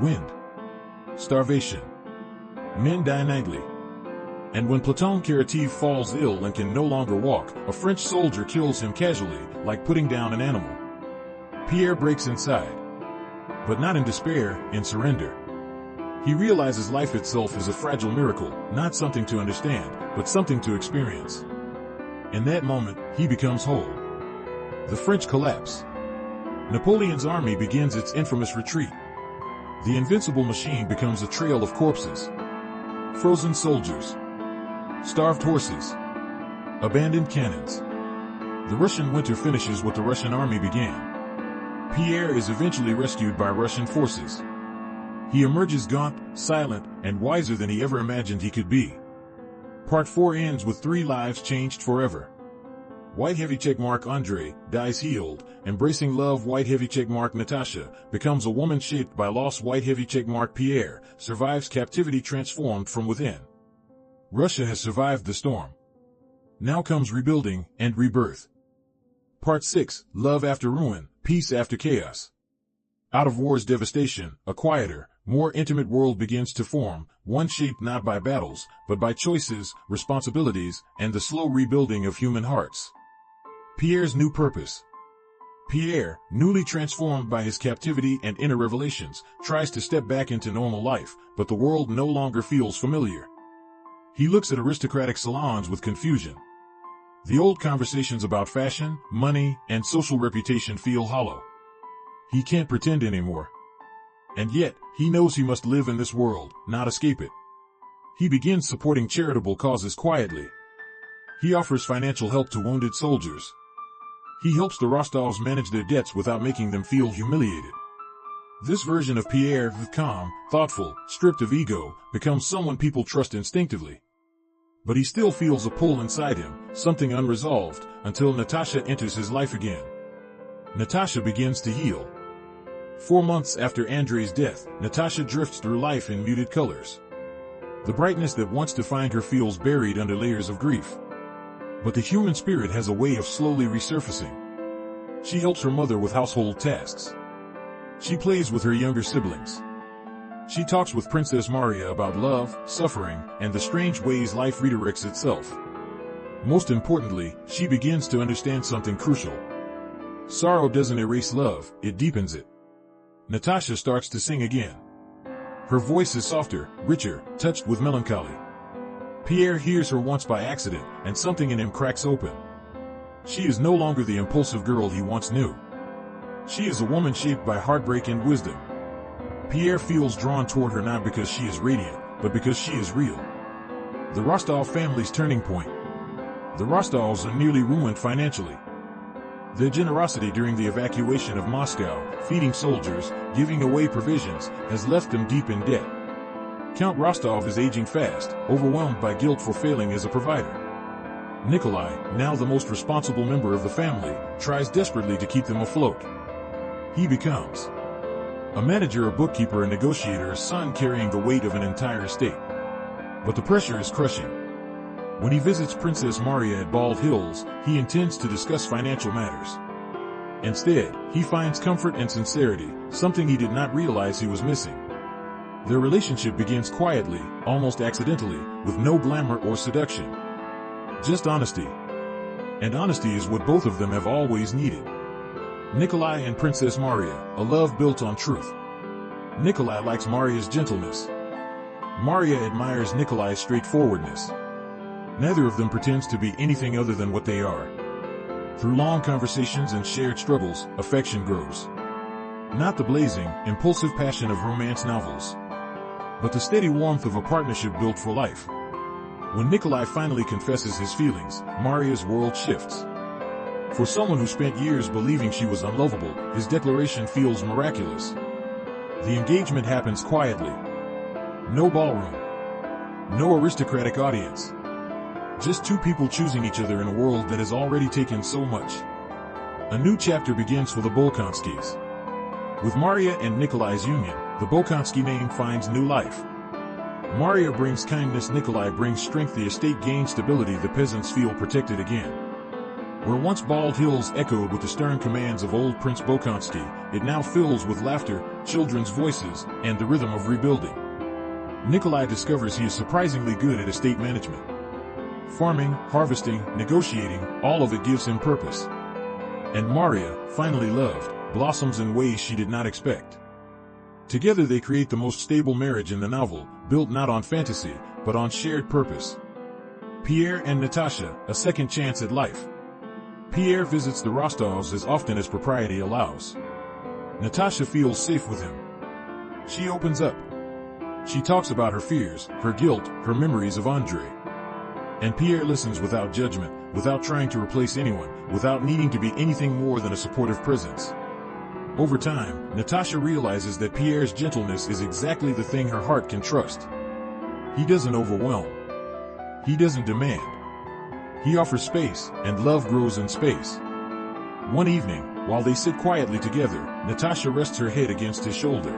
Wind. Starvation. Men die nightly. And when Platon Karateev falls ill and can no longer walk, a French soldier kills him casually, like putting down an animal. Pierre breaks inside. But not in despair, in surrender. He realizes life itself is a fragile miracle, not something to understand, but something to experience. In that moment, he becomes whole. The French collapse. Napoleon's army begins its infamous retreat. The invincible machine becomes a trail of corpses. Frozen soldiers. Starved horses. Abandoned cannons. The Russian winter finishes what the Russian army began. Pierre is eventually rescued by Russian forces. He emerges gaunt, silent, and wiser than he ever imagined he could be. Part 4 ends with 3 lives changed forever. White heavy checkmark Andrei dies healed, embracing love. White heavy checkmark Natasha becomes a woman shaped by loss. White heavy checkmark Pierre survives captivity, transformed from within. Russia has survived the storm. Now comes rebuilding and rebirth. Part 6, Love after ruin, peace after chaos. Out of war's devastation, a quieter, more intimate world begins to form, one shaped not by battles, but by choices, responsibilities, and the slow rebuilding of human hearts. Pierre's new purpose. Pierre, newly transformed by his captivity and inner revelations, tries to step back into normal life, but the world no longer feels familiar. He looks at aristocratic salons with confusion. The old conversations about fashion, money, and social reputation feel hollow. He can't pretend anymore. And yet, he knows he must live in this world, not escape it. He begins supporting charitable causes quietly. He offers financial help to wounded soldiers. He helps the Rostovs manage their debts without making them feel humiliated. This version of Pierre, calm, thoughtful, stripped of ego, becomes someone people trust instinctively. But he still feels a pull inside him, something unresolved, until Natasha enters his life again. Natasha begins to heal. 4 months after Andrei's death, Natasha drifts through life in muted colors. The brightness that wants to find her feels buried under layers of grief. But the human spirit has a way of slowly resurfacing. She helps her mother with household tasks. She plays with her younger siblings. She talks with Princess Maria about love, suffering, and the strange ways life redirects itself. Most importantly, she begins to understand something crucial. Sorrow doesn't erase love, it deepens it. Natasha starts to sing again. Her voice is softer, richer, touched with melancholy. Pierre hears her once by accident, and something in him cracks open. She is no longer the impulsive girl he once knew. She is a woman shaped by heartbreak and wisdom. Pierre feels drawn toward her not because she is radiant, but because she is real. The Rostov family's turning point. The Rostovs are nearly ruined financially. Their generosity during the evacuation of Moscow, feeding soldiers, giving away provisions, has left them deep in debt. Count Rostov is aging fast, overwhelmed by guilt for failing as a provider. Nikolai, now the most responsible member of the family, tries desperately to keep them afloat. He becomes a manager, a bookkeeper, a negotiator, a son carrying the weight of an entire estate. But the pressure is crushing. When he visits Princess Maria at Bald Hills, he intends to discuss financial matters. Instead, he finds comfort and sincerity, something he did not realize he was missing. Their relationship begins quietly, almost accidentally, with no glamour or seduction. Just honesty. And honesty is what both of them have always needed. Nikolai and Princess Maria, a love built on truth. Nikolai likes Maria's gentleness. Maria admires Nikolai's straightforwardness. Neither of them pretends to be anything other than what they are. Through long conversations and shared struggles, affection grows. Not the blazing, impulsive passion of romance novels, but the steady warmth of a partnership built for life. When Nikolai finally confesses his feelings, Maria's world shifts. For someone who spent years believing she was unlovable, his declaration feels miraculous. The engagement happens quietly. No ballroom. No aristocratic audience. Just two people choosing each other in a world that has already taken so much. A new chapter begins for the Bolkonskys. With Maria and Nikolai's union, the Bolkonsky name finds new life. Maria brings kindness, Nikolai brings strength, the estate gains stability, the peasants feel protected again. Where once bald hills echoed with the stern commands of old Prince Bolkonsky, it now fills with laughter, children's voices, and the rhythm of rebuilding. Nikolai discovers he is surprisingly good at estate management. Farming, harvesting, negotiating, all of it gives him purpose. And Maria, finally loved, blossoms in ways she did not expect. Together they create the most stable marriage in the novel, built not on fantasy, but on shared purpose. Pierre and Natasha, a second chance at life. Pierre visits the Rostovs as often as propriety allows. Natasha feels safe with him. She opens up. She talks about her fears, her guilt, her memories of Andrei. And Pierre listens without judgment, without trying to replace anyone, without needing to be anything more than a supportive presence. Over time, Natasha realizes that Pierre's gentleness is exactly the thing her heart can trust. He doesn't overwhelm. He doesn't demand. He offers space, and love grows in space. One evening, while they sit quietly together, Natasha rests her head against his shoulder.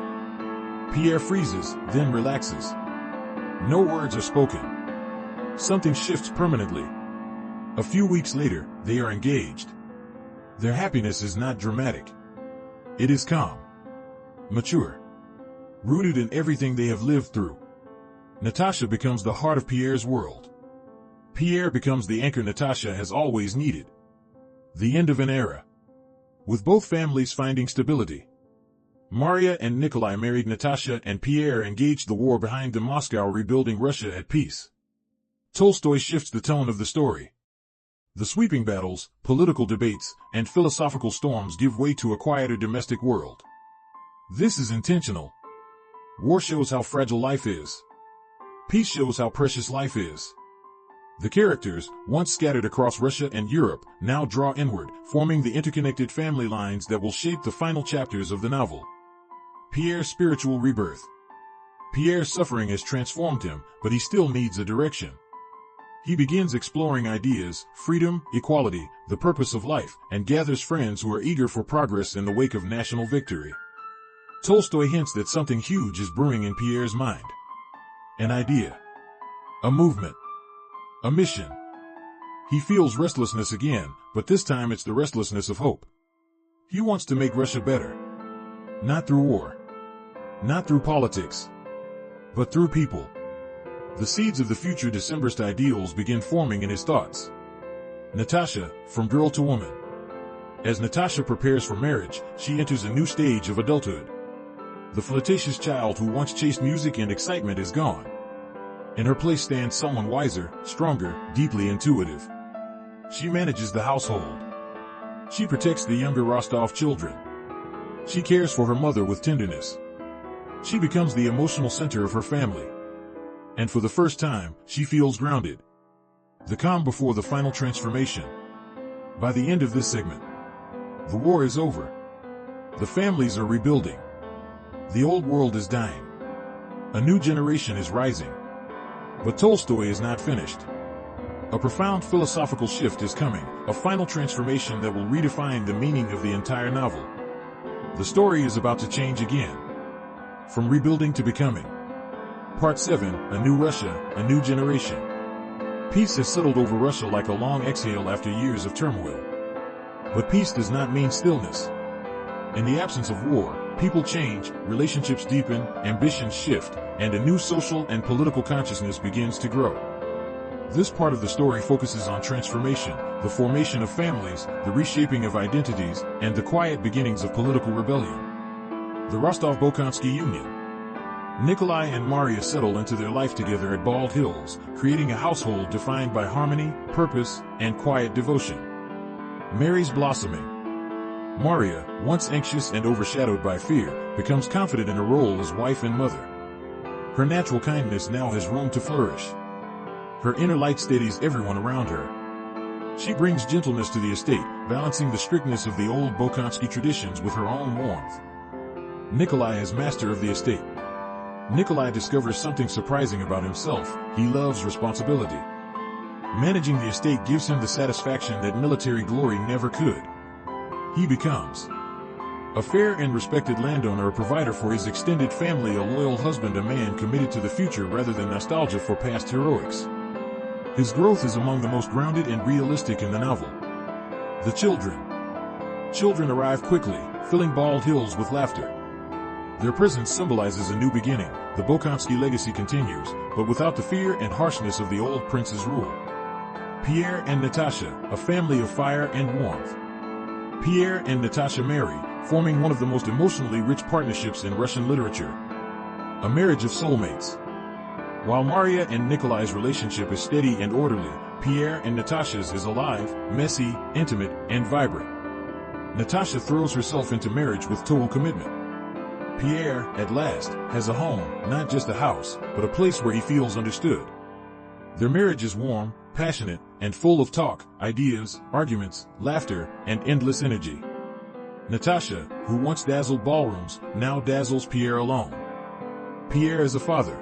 Pierre freezes, then relaxes. No words are spoken. Something shifts permanently. A few weeks later, they are engaged. Their happiness is not dramatic. It is calm, mature, rooted in everything they have lived through. Natasha becomes the heart of Pierre's world. Pierre becomes the anchor Natasha has always needed. The end of an era, with both families finding stability. Maria and Nikolai married Natasha, and Pierre engaged the war behind them, Moscow rebuilding Russia at peace. Tolstoy shifts the tone of the story. The sweeping battles, political debates, and philosophical storms give way to a quieter domestic world. This is intentional. War shows how fragile life is. Peace shows how precious life is. The characters, once scattered across Russia and Europe, now draw inward, forming the interconnected family lines that will shape the final chapters of the novel. Pierre's spiritual rebirth. Pierre's suffering has transformed him, but he still needs a direction. He begins exploring ideas, freedom, equality, the purpose of life, and gathers friends who are eager for progress in the wake of national victory. Tolstoy hints that something huge is brewing in Pierre's mind. An idea. A movement. A mission. He feels restlessness again, but this time it's the restlessness of hope. He wants to make Russia better. Not through war. Not through politics. But through people. The seeds of the future Decembrist ideals begin forming in his thoughts. Natasha, from girl to woman. As Natasha prepares for marriage, she enters a new stage of adulthood. The flirtatious child who once chased music and excitement is gone. In her place stands someone wiser, stronger, deeply intuitive. She manages the household. She protects the younger Rostov children. She cares for her mother with tenderness. She becomes the emotional center of her family. And for the first time, she feels grounded. The calm before the final transformation. By the end of this segment, the war is over. The families are rebuilding. The old world is dying. A new generation is rising. But Tolstoy is not finished. A profound philosophical shift is coming, a final transformation that will redefine the meaning of the entire novel. The story is about to change again. From rebuilding to becoming. Part 7, A New Russia, A New Generation. Peace has settled over Russia like a long exhale after years of turmoil. But peace does not mean stillness. In the absence of war, people change, relationships deepen, ambitions shift, and a new social and political consciousness begins to grow. This part of the story focuses on transformation, the formation of families, the reshaping of identities, and the quiet beginnings of political rebellion. The Rostov-Bolkonsky Union. Nikolai and Maria settle into their life together at Bald Hills, creating a household defined by harmony, purpose, and quiet devotion. Mary's blossoming. Maria, once anxious and overshadowed by fear, becomes confident in her role as wife and mother. Her natural kindness now has room to flourish. Her inner light steadies everyone around her. She brings gentleness to the estate, balancing the strictness of the old Bolkonsky traditions with her own warmth. Nikolai is master of the estate. Nikolai discovers something surprising about himself: he loves responsibility. Managing the estate gives him the satisfaction that military glory never could. He becomes a fair and respected landowner, a provider for his extended family, a loyal husband, a man committed to the future rather than nostalgia for past heroics. His growth is among the most grounded and realistic in the novel. The children. Children arrive quickly, filling Bald Hills with laughter. Their presence symbolizes a new beginning. The Bolkonsky legacy continues, but without the fear and harshness of the old prince's rule. Pierre and Natasha, a family of fire and warmth. Pierre and Natasha marry, forming one of the most emotionally rich partnerships in Russian literature. A marriage of soulmates. While Maria and Nikolai's relationship is steady and orderly, Pierre and Natasha's is alive, messy, intimate, and vibrant. Natasha throws herself into marriage with total commitment. Pierre, at last, has a home, not just a house, but a place where he feels understood. Their marriage is warm, passionate, and full of talk, ideas, arguments, laughter, and endless energy. Natasha, who once dazzled ballrooms, now dazzles Pierre alone. Pierre is a father.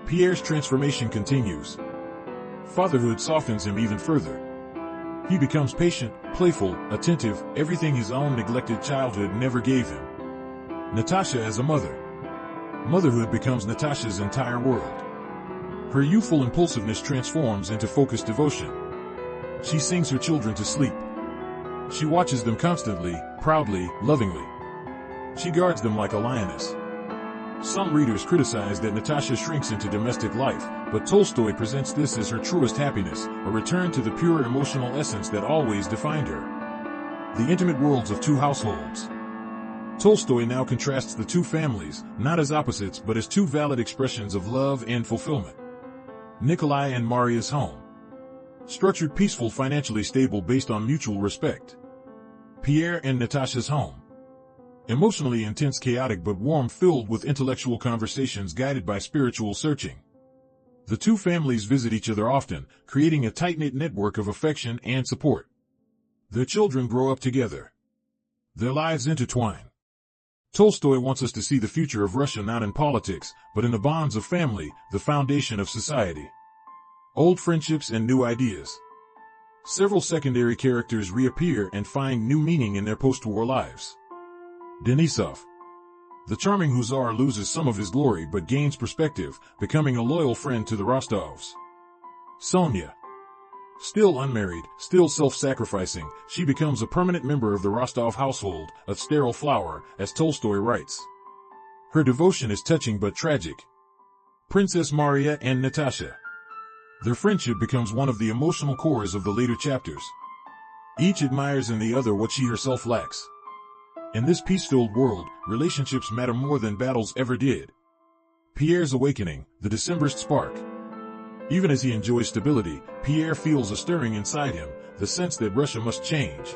Pierre's transformation continues. Fatherhood softens him even further. He becomes patient, playful, attentive, everything his own neglected childhood never gave him. Natasha as a mother. Motherhood becomes Natasha's entire world. Her youthful impulsiveness transforms into focused devotion. She sings her children to sleep. She watches them constantly, proudly, lovingly. She guards them like a lioness. Some readers criticize that Natasha shrinks into domestic life, but Tolstoy presents this as her truest happiness, a return to the pure emotional essence that always defined her. The intimate worlds of two households. Tolstoy now contrasts the two families, not as opposites but as two valid expressions of love and fulfillment. Nikolai and Maria's home. Structured, peaceful, financially stable, based on mutual respect. Pierre and Natasha's home. Emotionally intense, chaotic but warm, filled with intellectual conversations guided by spiritual searching. The two families visit each other often, creating a tight-knit network of affection and support. Their children grow up together. Their lives intertwine. Tolstoy wants us to see the future of Russia not in politics, but in the bonds of family, the foundation of society. Old friendships and new ideas. Several secondary characters reappear and find new meaning in their post-war lives. Denisov. The charming hussar loses some of his glory but gains perspective, becoming a loyal friend to the Rostovs. Sonia. Still unmarried, still self-sacrificing, she becomes a permanent member of the Rostov household, a sterile flower, as Tolstoy writes. Her devotion is touching but tragic. Princess Maria and Natasha. Their friendship becomes one of the emotional cores of the later chapters. Each admires in the other what she herself lacks. In this peace-filled world, relationships matter more than battles ever did. Pierre's awakening, the Decembrist spark. Even as he enjoys stability, Pierre feels a stirring inside him, the sense that Russia must change.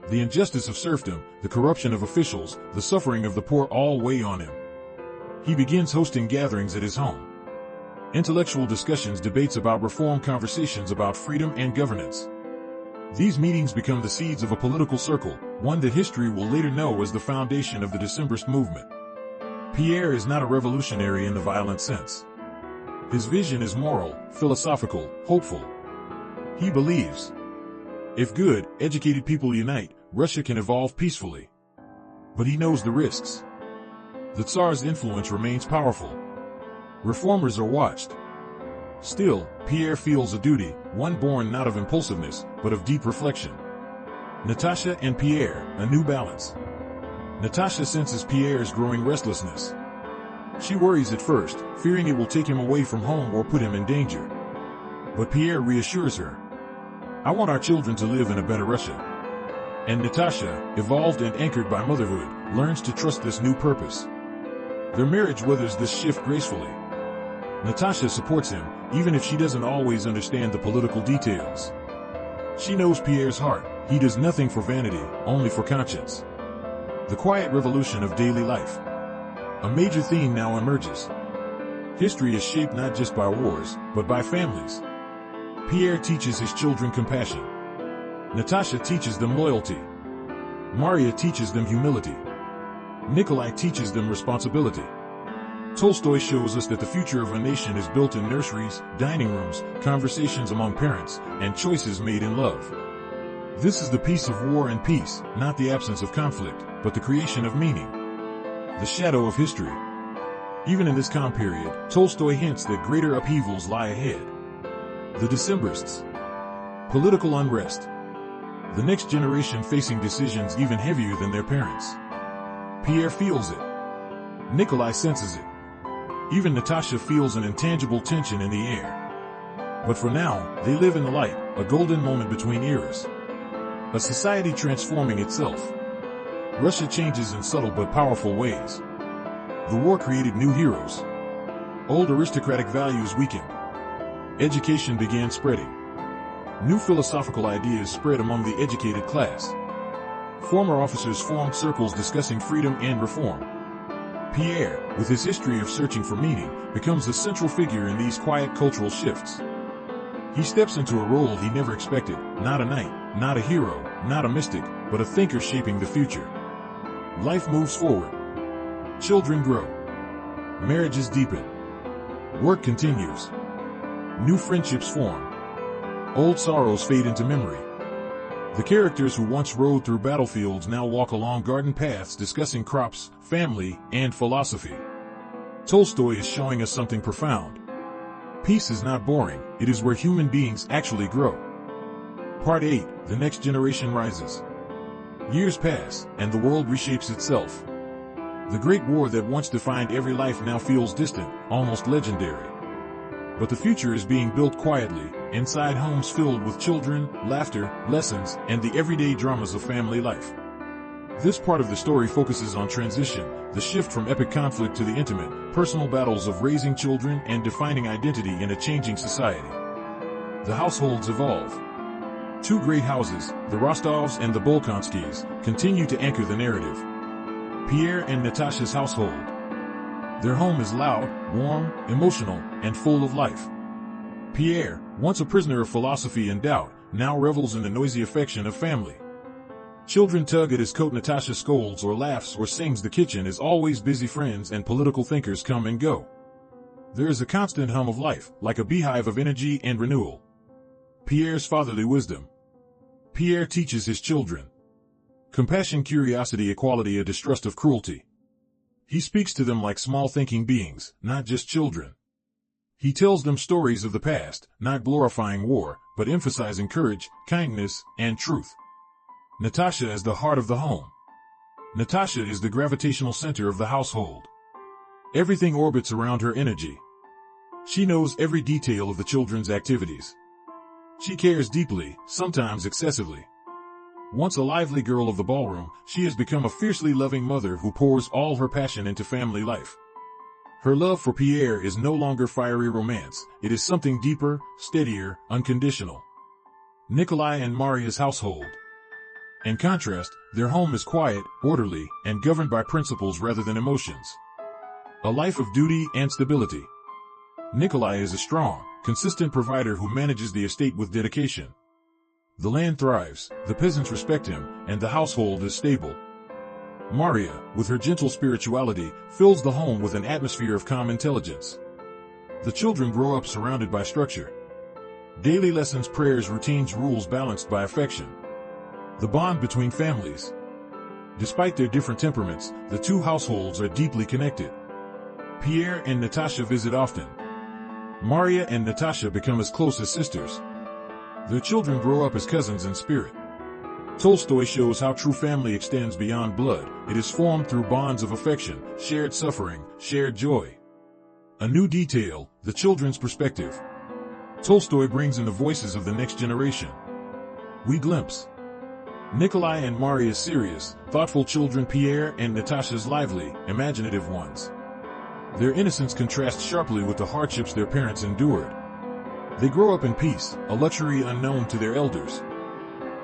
The injustice of serfdom, the corruption of officials, the suffering of the poor all weigh on him. He begins hosting gatherings at his home. Intellectual discussions, debates about reform, conversations about freedom and governance. These meetings become the seeds of a political circle, one that history will later know as the foundation of the Decembrist movement. Pierre is not a revolutionary in the violent sense. His vision is moral, philosophical, hopeful. He believes, if good, educated people unite, Russia can evolve peacefully. But he knows the risks. The Tsar's influence remains powerful. Reformers are watched. Still, Pierre feels a duty, one born not of impulsiveness, but of deep reflection. Natasha and Pierre, a new balance. Natasha senses Pierre's growing restlessness. She worries at first, fearing it will take him away from home or put him in danger. But Pierre reassures her. I want our children to live in a better Russia. And Natasha, evolved and anchored by motherhood, learns to trust this new purpose. Their marriage weathers this shift gracefully. Natasha supports him, even if she doesn't always understand the political details. She knows Pierre's heart. He does nothing for vanity, only for conscience. The quiet revolution of daily life. A major theme now emerges. History is shaped not just by wars, but by families. Pierre teaches his children compassion. Natasha teaches them loyalty. Maria teaches them humility. Nikolai teaches them responsibility. Tolstoy shows us that the future of a nation is built in nurseries, dining rooms, conversations among parents, and choices made in love. This is the peace of war and peace, not the absence of conflict, but the creation of meaning. The shadow of history. Even in this calm period, Tolstoy hints that greater upheavals lie ahead. The Decembrists. Political unrest. The next generation facing decisions even heavier than their parents. Pierre feels it. Nikolai senses it. Even Natasha feels an intangible tension in the air. But for now, they live in the light, a golden moment between eras. A society transforming itself. Russia changes in subtle but powerful ways. The war created new heroes. Old aristocratic values weakened. Education began spreading. New philosophical ideas spread among the educated class. Former officers formed circles discussing freedom and reform. Pierre, with his history of searching for meaning, becomes a central figure in these quiet cultural shifts. He steps into a role he never expected, not a knight, not a hero, not a mystic, but a thinker shaping the future. Life moves forward. Children grow. Marriages deepen. Work continues. New friendships form. Old sorrows fade into memory. The characters who once rode through battlefields now walk along garden paths discussing crops, family, and philosophy. Tolstoy is showing us something profound. Peace is not boring, it is where human beings actually grow. Part 8, The Next Generation Rises. Years pass, and the world reshapes itself. The Great War that once defined every life now feels distant, almost legendary. But the future is being built quietly, inside homes filled with children, laughter, lessons, and the everyday dramas of family life. This part of the story focuses on transition, the shift from epic conflict to the intimate, personal battles of raising children and defining identity in a changing society. The households evolve. Two great houses, the Rostovs and the Bolkonskys, continue to anchor the narrative. Pierre and Natasha's household. Their home is loud, warm, emotional, and full of life. Pierre, once a prisoner of philosophy and doubt, now revels in the noisy affection of family. Children tug at his coat. Natasha scolds or laughs or sings. The kitchen is always busy. Friends and political thinkers come and go. There is a constant hum of life, like a beehive of energy and renewal. Pierre's fatherly wisdom. Pierre teaches his children compassion, curiosity, equality, a distrust of cruelty. He speaks to them like small thinking beings, not just children. He tells them stories of the past, not glorifying war, but emphasizing courage, kindness, and truth. Natasha is the heart of the home. Natasha is the gravitational center of the household. Everything orbits around her energy. She knows every detail of the children's activities. She cares deeply, sometimes excessively. Once a lively girl of the ballroom, she has become a fiercely loving mother who pours all her passion into family life. Her love for Pierre is no longer fiery romance, it is something deeper, steadier, unconditional. Nikolai and Maria's household. In contrast, their home is quiet, orderly, and governed by principles rather than emotions. A life of duty and stability. Nikolai is a strong, consistent provider who manages the estate with dedication. The land thrives, the peasants respect him, and the household is stable. Maria, with her gentle spirituality, fills the home with an atmosphere of calm intelligence. The children grow up surrounded by structure. Daily lessons, prayers, routines, rules balanced by affection. The bond between families. Despite their different temperaments, the two households are deeply connected. Pierre and Natasha visit often. Maria and Natasha become as close as sisters. Their children grow up as cousins in spirit. Tolstoy shows how true family extends beyond blood. It is formed through bonds of affection, shared suffering, shared joy. A new detail, the children's perspective. Tolstoy brings in the voices of the next generation. We glimpse Nikolai and Maria's serious, thoughtful children, Pierre and Natasha's lively, imaginative ones. Their innocence contrasts sharply with the hardships their parents endured. They grow up in peace, a luxury unknown to their elders.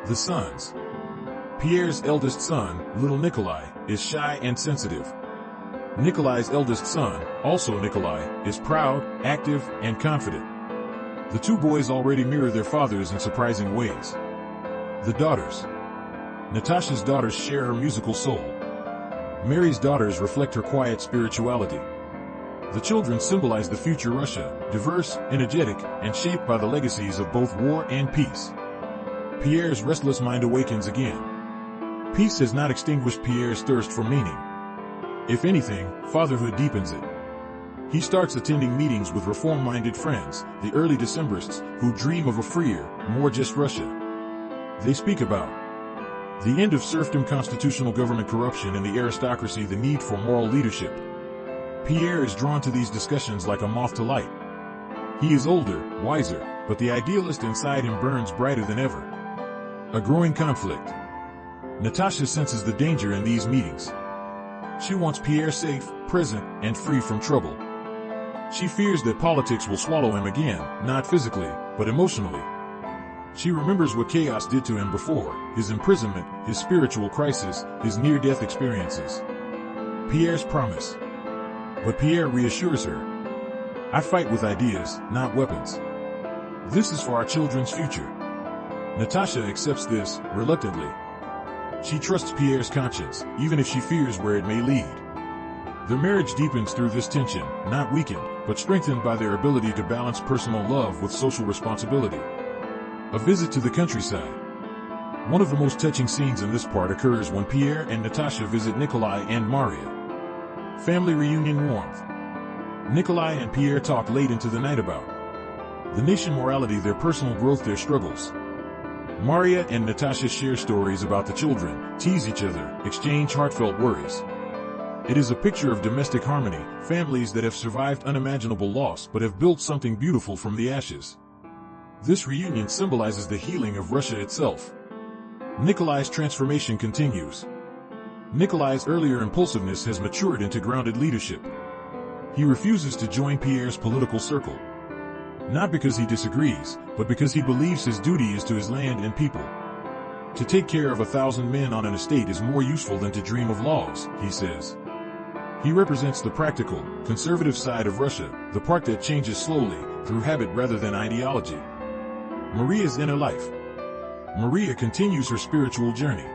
The sons. Pierre's eldest son, little Nikolai, is shy and sensitive. Nikolai's eldest son, also Nikolai, is proud, active, and confident. The two boys already mirror their fathers in surprising ways. The daughters. Natasha's daughters share her musical soul. Mary's daughters reflect her quiet spirituality. The children symbolize the future Russia, diverse, energetic, and shaped by the legacies of both war and peace. Pierre's restless mind awakens again. Peace has not extinguished Pierre's thirst for meaning. If anything, fatherhood deepens it. He starts attending meetings with reform-minded friends, the early Decembrists, who dream of a freer, more just Russia. They speak about the end of serfdom, constitutional government corruption, and the aristocracy, the need for moral leadership. Pierre is drawn to these discussions like a moth to light. He is older, wiser, but the idealist inside him burns brighter than ever. A growing conflict. Natasha senses the danger in these meetings. She wants Pierre safe, present, and free from trouble. She fears that politics will swallow him again, not physically, but emotionally. She remembers what chaos did to him before, his imprisonment, his spiritual crisis, his near-death experiences. Pierre's promise. But Pierre reassures her. I fight with ideas, not weapons. This is for our children's future. Natasha accepts this, reluctantly. She trusts Pierre's conscience, even if she fears where it may lead. Their marriage deepens through this tension, not weakened, but strengthened by their ability to balance personal love with social responsibility. A visit to the countryside. One of the most touching scenes in this part occurs when Pierre and Natasha visit Nikolai and Maria. Family reunion warmth. Nikolai and Pierre talk late into the night about the nation morality, their personal growth, their struggles. Maria and Natasha share stories about the children, tease each other, exchange heartfelt worries. It is a picture of domestic harmony, families that have survived unimaginable loss but have built something beautiful from the ashes. This reunion symbolizes the healing of Russia itself. Nikolai's transformation continues. Nikolai's earlier impulsiveness has matured into grounded leadership. He refuses to join Pierre's political circle. Not because he disagrees, but because he believes his duty is to his land and people. To take care of 1,000 men on an estate is more useful than to dream of laws, he says. He represents the practical, conservative side of Russia, the part that changes slowly, through habit rather than ideology. Maria's inner life. Maria continues her spiritual journey.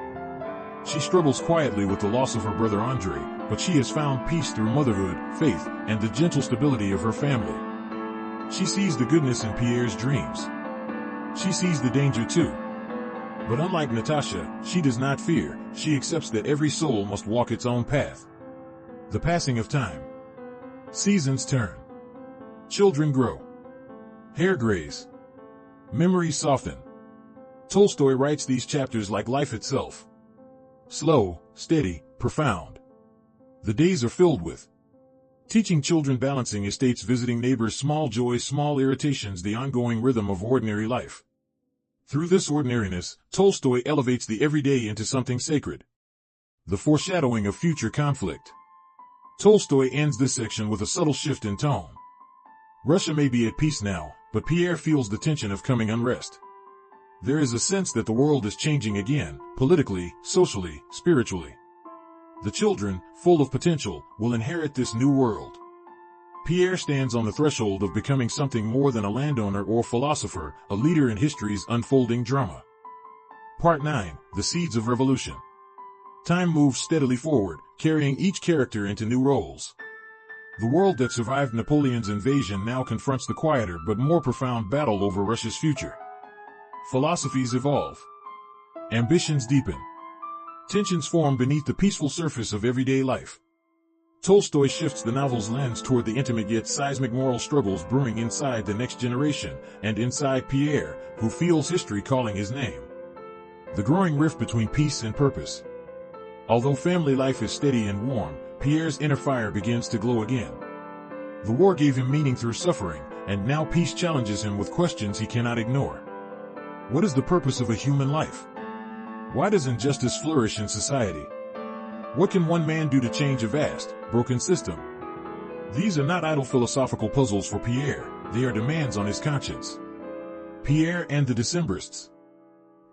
She struggles quietly with the loss of her brother Andrei, but she has found peace through motherhood, faith, and the gentle stability of her family. She sees the goodness in Pierre's dreams. She sees the danger too. But unlike Natasha, she does not fear. She accepts that every soul must walk its own path. The passing of time. Seasons turn. Children grow. Hair grays. Memories soften. Tolstoy writes these chapters like life itself. Slow, steady, profound. The days are filled with teaching children, balancing estates, visiting neighbors, small joys, small irritations, the ongoing rhythm of ordinary life. Through this ordinariness, Tolstoy elevates the everyday into something sacred. The foreshadowing of future conflict. Tolstoy ends this section with a subtle shift in tone. Russia may be at peace now, but Pierre feels the tension of coming unrest. There is a sense that the world is changing again, politically, socially, spiritually. The children, full of potential, will inherit this new world. Pierre stands on the threshold of becoming something more than a landowner or philosopher, a leader in history's unfolding drama. Part 9, The Seeds of Revolution. Time moves steadily forward, carrying each character into new roles. The world that survived Napoleon's invasion now confronts the quieter but more profound battle over Russia's future. Philosophies evolve. Ambitions deepen. Tensions form beneath the peaceful surface of everyday life. Tolstoy shifts the novel's lens toward the intimate yet seismic moral struggles brewing inside the next generation, and inside Pierre, who feels history calling his name. The growing rift between peace and purpose. Although family life is steady and warm, Pierre's inner fire begins to glow again. The war gave him meaning through suffering, and now peace challenges him with questions he cannot ignore. What is the purpose of a human life? Why does injustice flourish in society? What can one man do to change a vast, broken system? These are not idle philosophical puzzles for Pierre, they are demands on his conscience. Pierre and the Decembrists.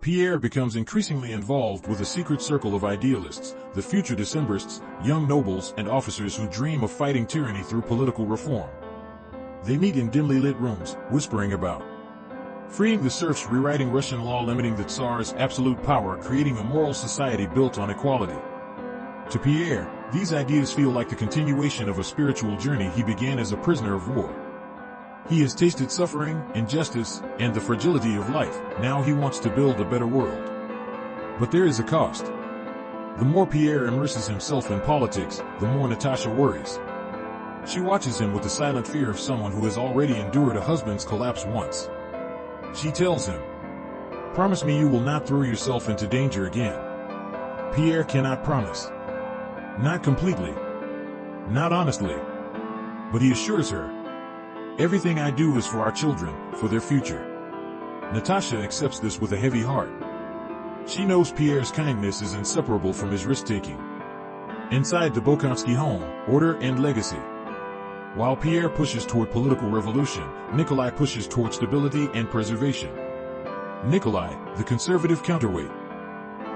Pierre becomes increasingly involved with a secret circle of idealists, the future Decembrists, young nobles and officers who dream of fighting tyranny through political reform. They meet in dimly lit rooms, whispering about freeing the serfs, rewriting Russian law, limiting the Tsar's absolute power, creating a moral society built on equality. To Pierre, these ideas feel like the continuation of a spiritual journey he began as a prisoner of war. He has tasted suffering, injustice, and the fragility of life. Now he wants to build a better world. But there is a cost. The more Pierre immerses himself in politics, the more Natasha worries. She watches him with the silent fear of someone who has already endured a husband's collapse once. She tells him, "Promise me you will not throw yourself into danger again." Pierre cannot promise. Not completely. Not honestly. But he assures her, "Everything I do is for our children, for their future." Natasha accepts this with a heavy heart. She knows Pierre's kindness is inseparable from his risk-taking. Inside the Bolkonsky home, order and legacy. While Pierre pushes toward political revolution, Nikolai pushes toward stability and preservation. Nikolai, the conservative counterweight.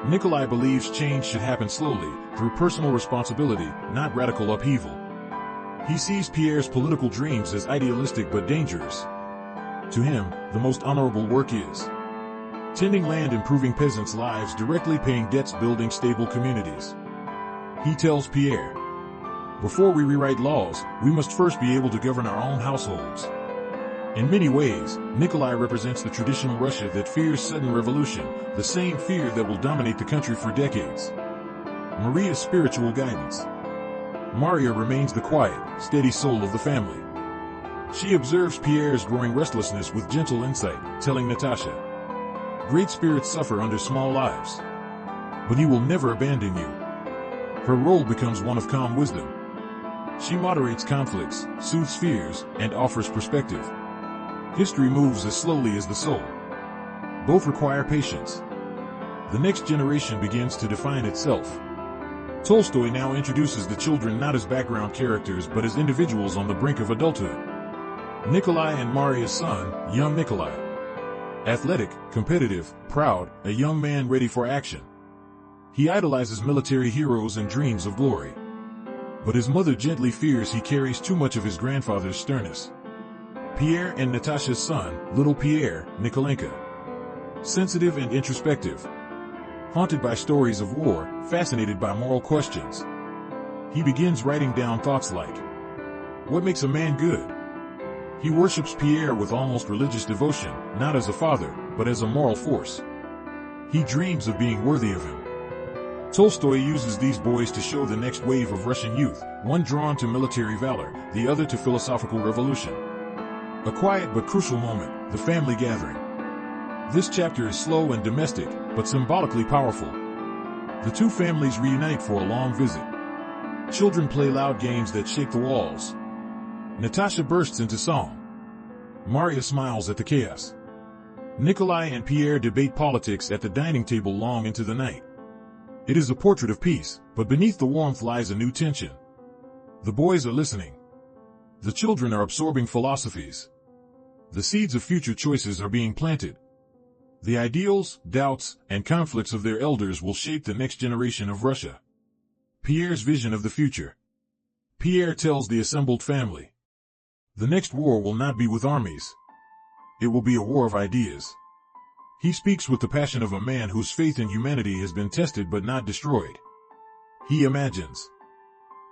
Nikolai believes change should happen slowly, through personal responsibility, not radical upheaval. He sees Pierre's political dreams as idealistic but dangerous. To him, the most honorable work is tending land, improving peasants' lives, directly paying debts, building stable communities. He tells Pierre, "Before we rewrite laws, we must first be able to govern our own households." In many ways, Nikolai represents the traditional Russia that fears sudden revolution, the same fear that will dominate the country for decades. Maria's spiritual guidance. Maria remains the quiet, steady soul of the family. She observes Pierre's growing restlessness with gentle insight, telling Natasha, "Great spirits suffer under small lives. But he will never abandon you." Her role becomes one of calm wisdom. She moderates conflicts, soothes fears, and offers perspective. History moves as slowly as the soul. Both require patience. The next generation begins to define itself. Tolstoy now introduces the children not as background characters but as individuals on the brink of adulthood. Nikolai and Maria's son, young Nikolai. Athletic, competitive, proud, a young man ready for action. He idolizes military heroes and dreams of glory. But his mother gently fears he carries too much of his grandfather's sternness. Pierre and Natasha's son, little Pierre, Nikolenka. Sensitive and introspective. Haunted by stories of war, fascinated by moral questions. He begins writing down thoughts like, "What makes a man good?" He worships Pierre with almost religious devotion, not as a father, but as a moral force. He dreams of being worthy of him. Tolstoy uses these boys to show the next wave of Russian youth, one drawn to military valor, the other to philosophical revolution. A quiet but crucial moment, the family gathering. This chapter is slow and domestic, but symbolically powerful. The two families reunite for a long visit. Children play loud games that shake the walls. Natasha bursts into song. Maria smiles at the chaos. Nikolai and Pierre debate politics at the dining table long into the night. It is a portrait of peace, but beneath the warmth lies a new tension. The boys are listening. The children are absorbing philosophies. The seeds of future choices are being planted. The ideals, doubts, and conflicts of their elders will shape the next generation of Russia. Pierre's vision of the future. Pierre tells the assembled family, "The next war will not be with armies. It will be a war of ideas." He speaks with the passion of a man whose faith in humanity has been tested but not destroyed. He imagines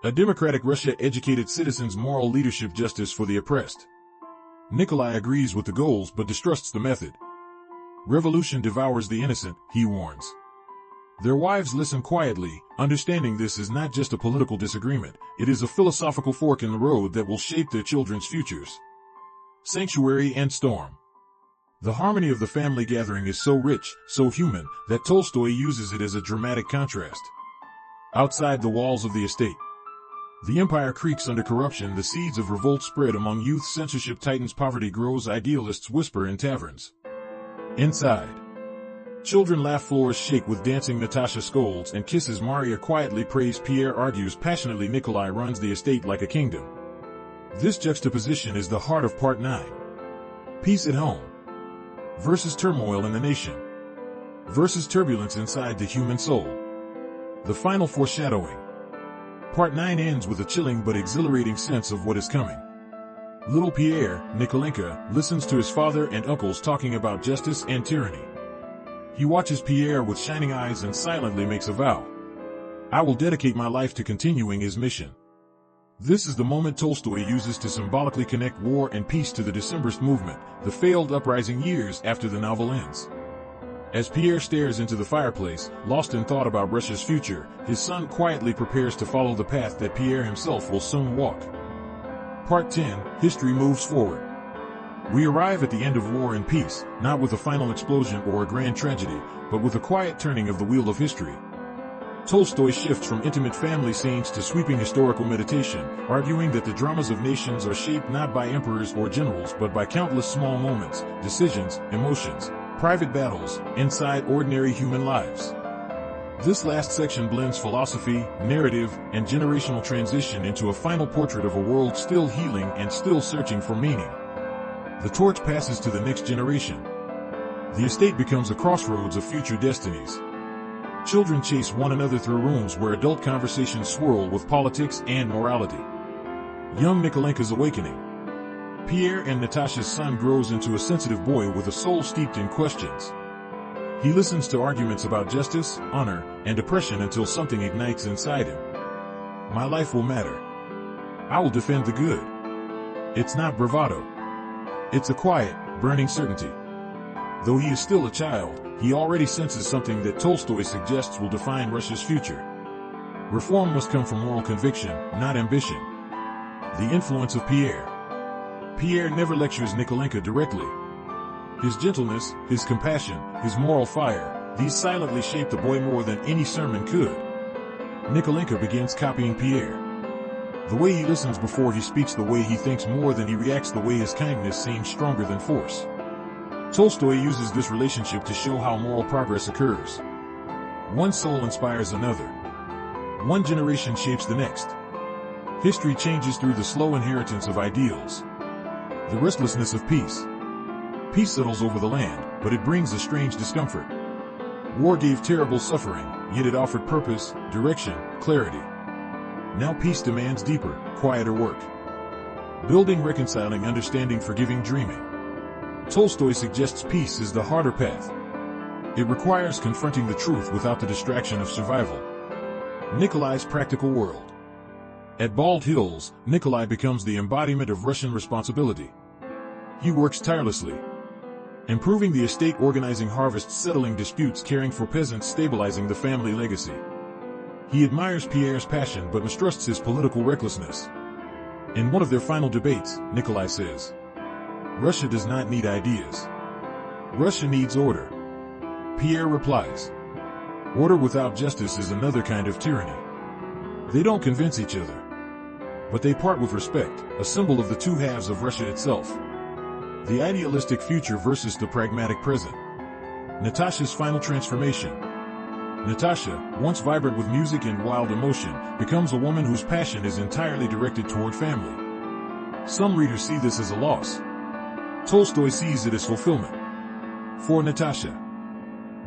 a democratic Russia, educated citizens, moral leadership, justice for the oppressed. Nikolai agrees with the goals but distrusts the method. Revolution devours the innocent, he warns. Their wives listen quietly, understanding this is not just a political disagreement, it is a philosophical fork in the road that will shape their children's futures. Sanctuary and storm. The harmony of the family gathering is so rich, so human, that Tolstoy uses it as a dramatic contrast. Outside the walls of the estate, the empire creaks under corruption, the seeds of revolt spread among youth, censorship tightens, poverty grows, idealists whisper in taverns. Inside, children laugh, floors shake with dancing, Natasha scolds and kisses, Maria quietly prays, Pierre argues passionately, Nikolai runs the estate like a kingdom. This juxtaposition is the heart of Part 9. Peace at home versus turmoil in the nation versus turbulence inside the human soul. The final foreshadowing. Part 9 ends with a chilling but exhilarating sense of what is coming. Little Pierre, Nikolenka, listens to his father and uncles talking about justice and tyranny. He watches Pierre with shining eyes and silently makes a vow. I will dedicate my life to continuing his mission. This is the moment Tolstoy uses to symbolically connect war and peace to the Decembrist movement, the failed uprising years after the novel ends. As Pierre stares into the fireplace, lost in thought about Russia's future, his son quietly prepares to follow the path that Pierre himself will soon walk. Part 10, History moves forward. We arrive at the end of War and Peace, not with a final explosion or a grand tragedy, but with a quiet turning of the wheel of history. Tolstoy shifts from intimate family scenes to sweeping historical meditation, arguing that the dramas of nations are shaped not by emperors or generals but by countless small moments, decisions, emotions, private battles, inside ordinary human lives. This last section blends philosophy, narrative, and generational transition into a final portrait of a world still healing and still searching for meaning. The torch passes to the next generation. The estate becomes a crossroads of future destinies. Children chase one another through rooms where adult conversations swirl with politics and morality. Young Nikolenka's awakening. Pierre and Natasha's son grows into a sensitive boy with a soul steeped in questions. He listens to arguments about justice, honor, and oppression until something ignites inside him. My life will matter. I will defend the good. It's not bravado. It's a quiet, burning certainty. Though he is still a child, he already senses something that Tolstoy suggests will define Russia's future. Reform must come from moral conviction, not ambition. The influence of Pierre. Pierre never lectures Nikolenka directly. His gentleness, his compassion, his moral fire, these silently shape the boy more than any sermon could. Nikolenka begins copying Pierre. The way he listens before he speaks, the way he thinks more than he reacts, the way his kindness seems stronger than force. Tolstoy uses this relationship to show how moral progress occurs. One soul inspires another. One generation shapes the next. History changes through the slow inheritance of ideals. The restlessness of peace. Peace settles over the land, but it brings a strange discomfort. War gave terrible suffering, yet it offered purpose, direction, clarity. Now peace demands deeper, quieter work. Building, reconciling, understanding, forgiving, dreaming. Tolstoy suggests peace is the harder path. It requires confronting the truth without the distraction of survival. Nikolai's practical world. At Bald Hills, Nikolai becomes the embodiment of Russian responsibility. He works tirelessly, improving the estate, organizing harvests, settling disputes, caring for peasants, stabilizing the family legacy. He admires Pierre's passion but mistrusts his political recklessness. In one of their final debates, Nikolai says, "Russia does not need ideas. Russia needs order." Pierre replies, "Order without justice is another kind of tyranny." They don't convince each other, but they part with respect, a symbol of the two halves of Russia itself. The idealistic future versus the pragmatic present. Natasha's final transformation. Natasha, once vibrant with music and wild emotion, becomes a woman whose passion is entirely directed toward family. Some readers see this as a loss. Tolstoy sees it as fulfillment. For Natasha,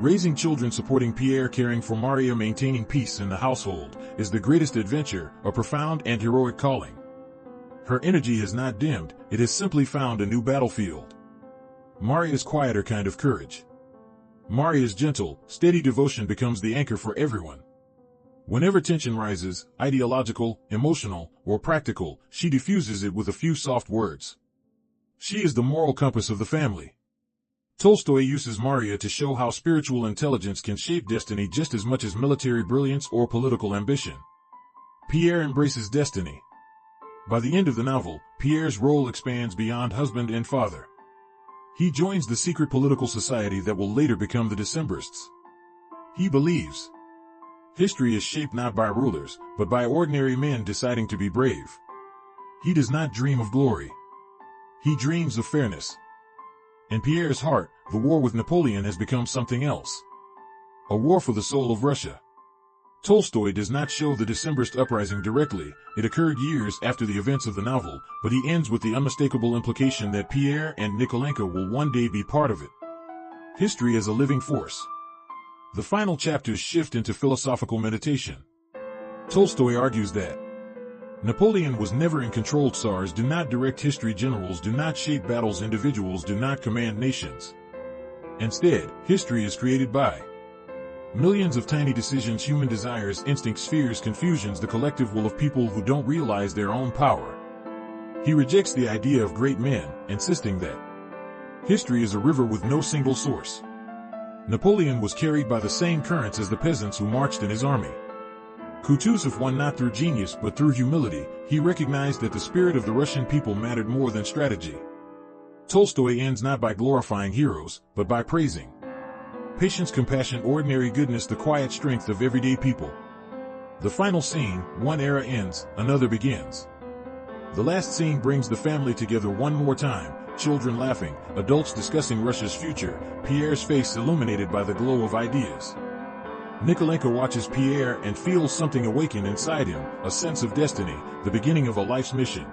raising children, supporting Pierre, caring for Maria, maintaining peace in the household, is the greatest adventure, a profound and heroic calling. Her energy has not dimmed, it has simply found a new battlefield. Maria's quieter kind of courage. Maria's gentle, steady devotion becomes the anchor for everyone. Whenever tension rises, ideological, emotional, or practical, she diffuses it with a few soft words. She is the moral compass of the family. Tolstoy uses Maria to show how spiritual intelligence can shape destiny just as much as military brilliance or political ambition. Pierre embraces destiny. By the end of the novel, Pierre's role expands beyond husband and father. He joins the secret political society that will later become the Decembrists. He believes history is shaped not by rulers, but by ordinary men deciding to be brave. He does not dream of glory. He dreams of fairness. In Pierre's heart, the war with Napoleon has become something else. A war for the soul of Russia. Tolstoy does not show the Decembrist uprising directly. It occurred years after the events of the novel, but he ends with the unmistakable implication that Pierre and Nikolenko will one day be part of it. History as a living force. The final chapters shift into philosophical meditation. Tolstoy argues that Napoleon was never in control. Tsars do not direct history. Generals do not shape battles. Individuals do not command nations. Instead, history is created by millions of tiny decisions, human desires, instincts, fears, confusions, the collective will of people who don't realize their own power. He rejects the idea of great men, insisting that history is a river with no single source. Napoleon was carried by the same currents as the peasants who marched in his army. Kutuzov won not through genius but through humility. He recognized that the spirit of the Russian people mattered more than strategy. Tolstoy ends not by glorifying heroes, but by praising patience, compassion, ordinary goodness, the quiet strength of everyday people. The final scene, one era ends, another begins. The last scene brings the family together one more time, children laughing, adults discussing Russia's future, Pierre's face illuminated by the glow of ideas. Nikolenko watches Pierre and feels something awaken inside him, a sense of destiny, the beginning of a life's mission.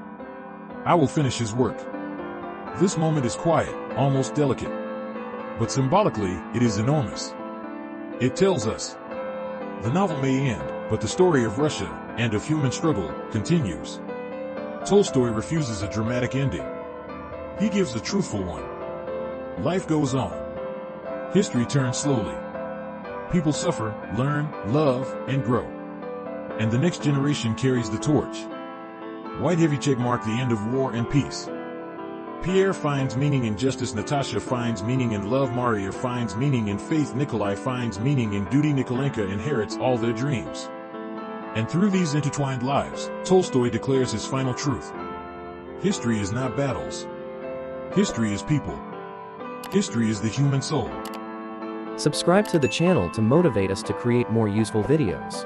I will finish his work. This moment is quiet, almost delicate. But symbolically, it is enormous. It tells us the novel may end, but the story of Russia, and of human struggle, continues. Tolstoy refuses a dramatic ending. He gives a truthful one. Life goes on. History turns slowly. People suffer, learn, love, and grow. And the next generation carries the torch. White heavy check mark the end of war and peace. Pierre finds meaning in justice. Natasha finds meaning in love. Maria finds meaning in faith. Nikolai finds meaning in duty. Nikolenko inherits all their dreams. And through these intertwined lives, Tolstoy declares his final truth. History is not battles. History is people. History is the human soul. Subscribe to the channel to motivate us to create more useful videos.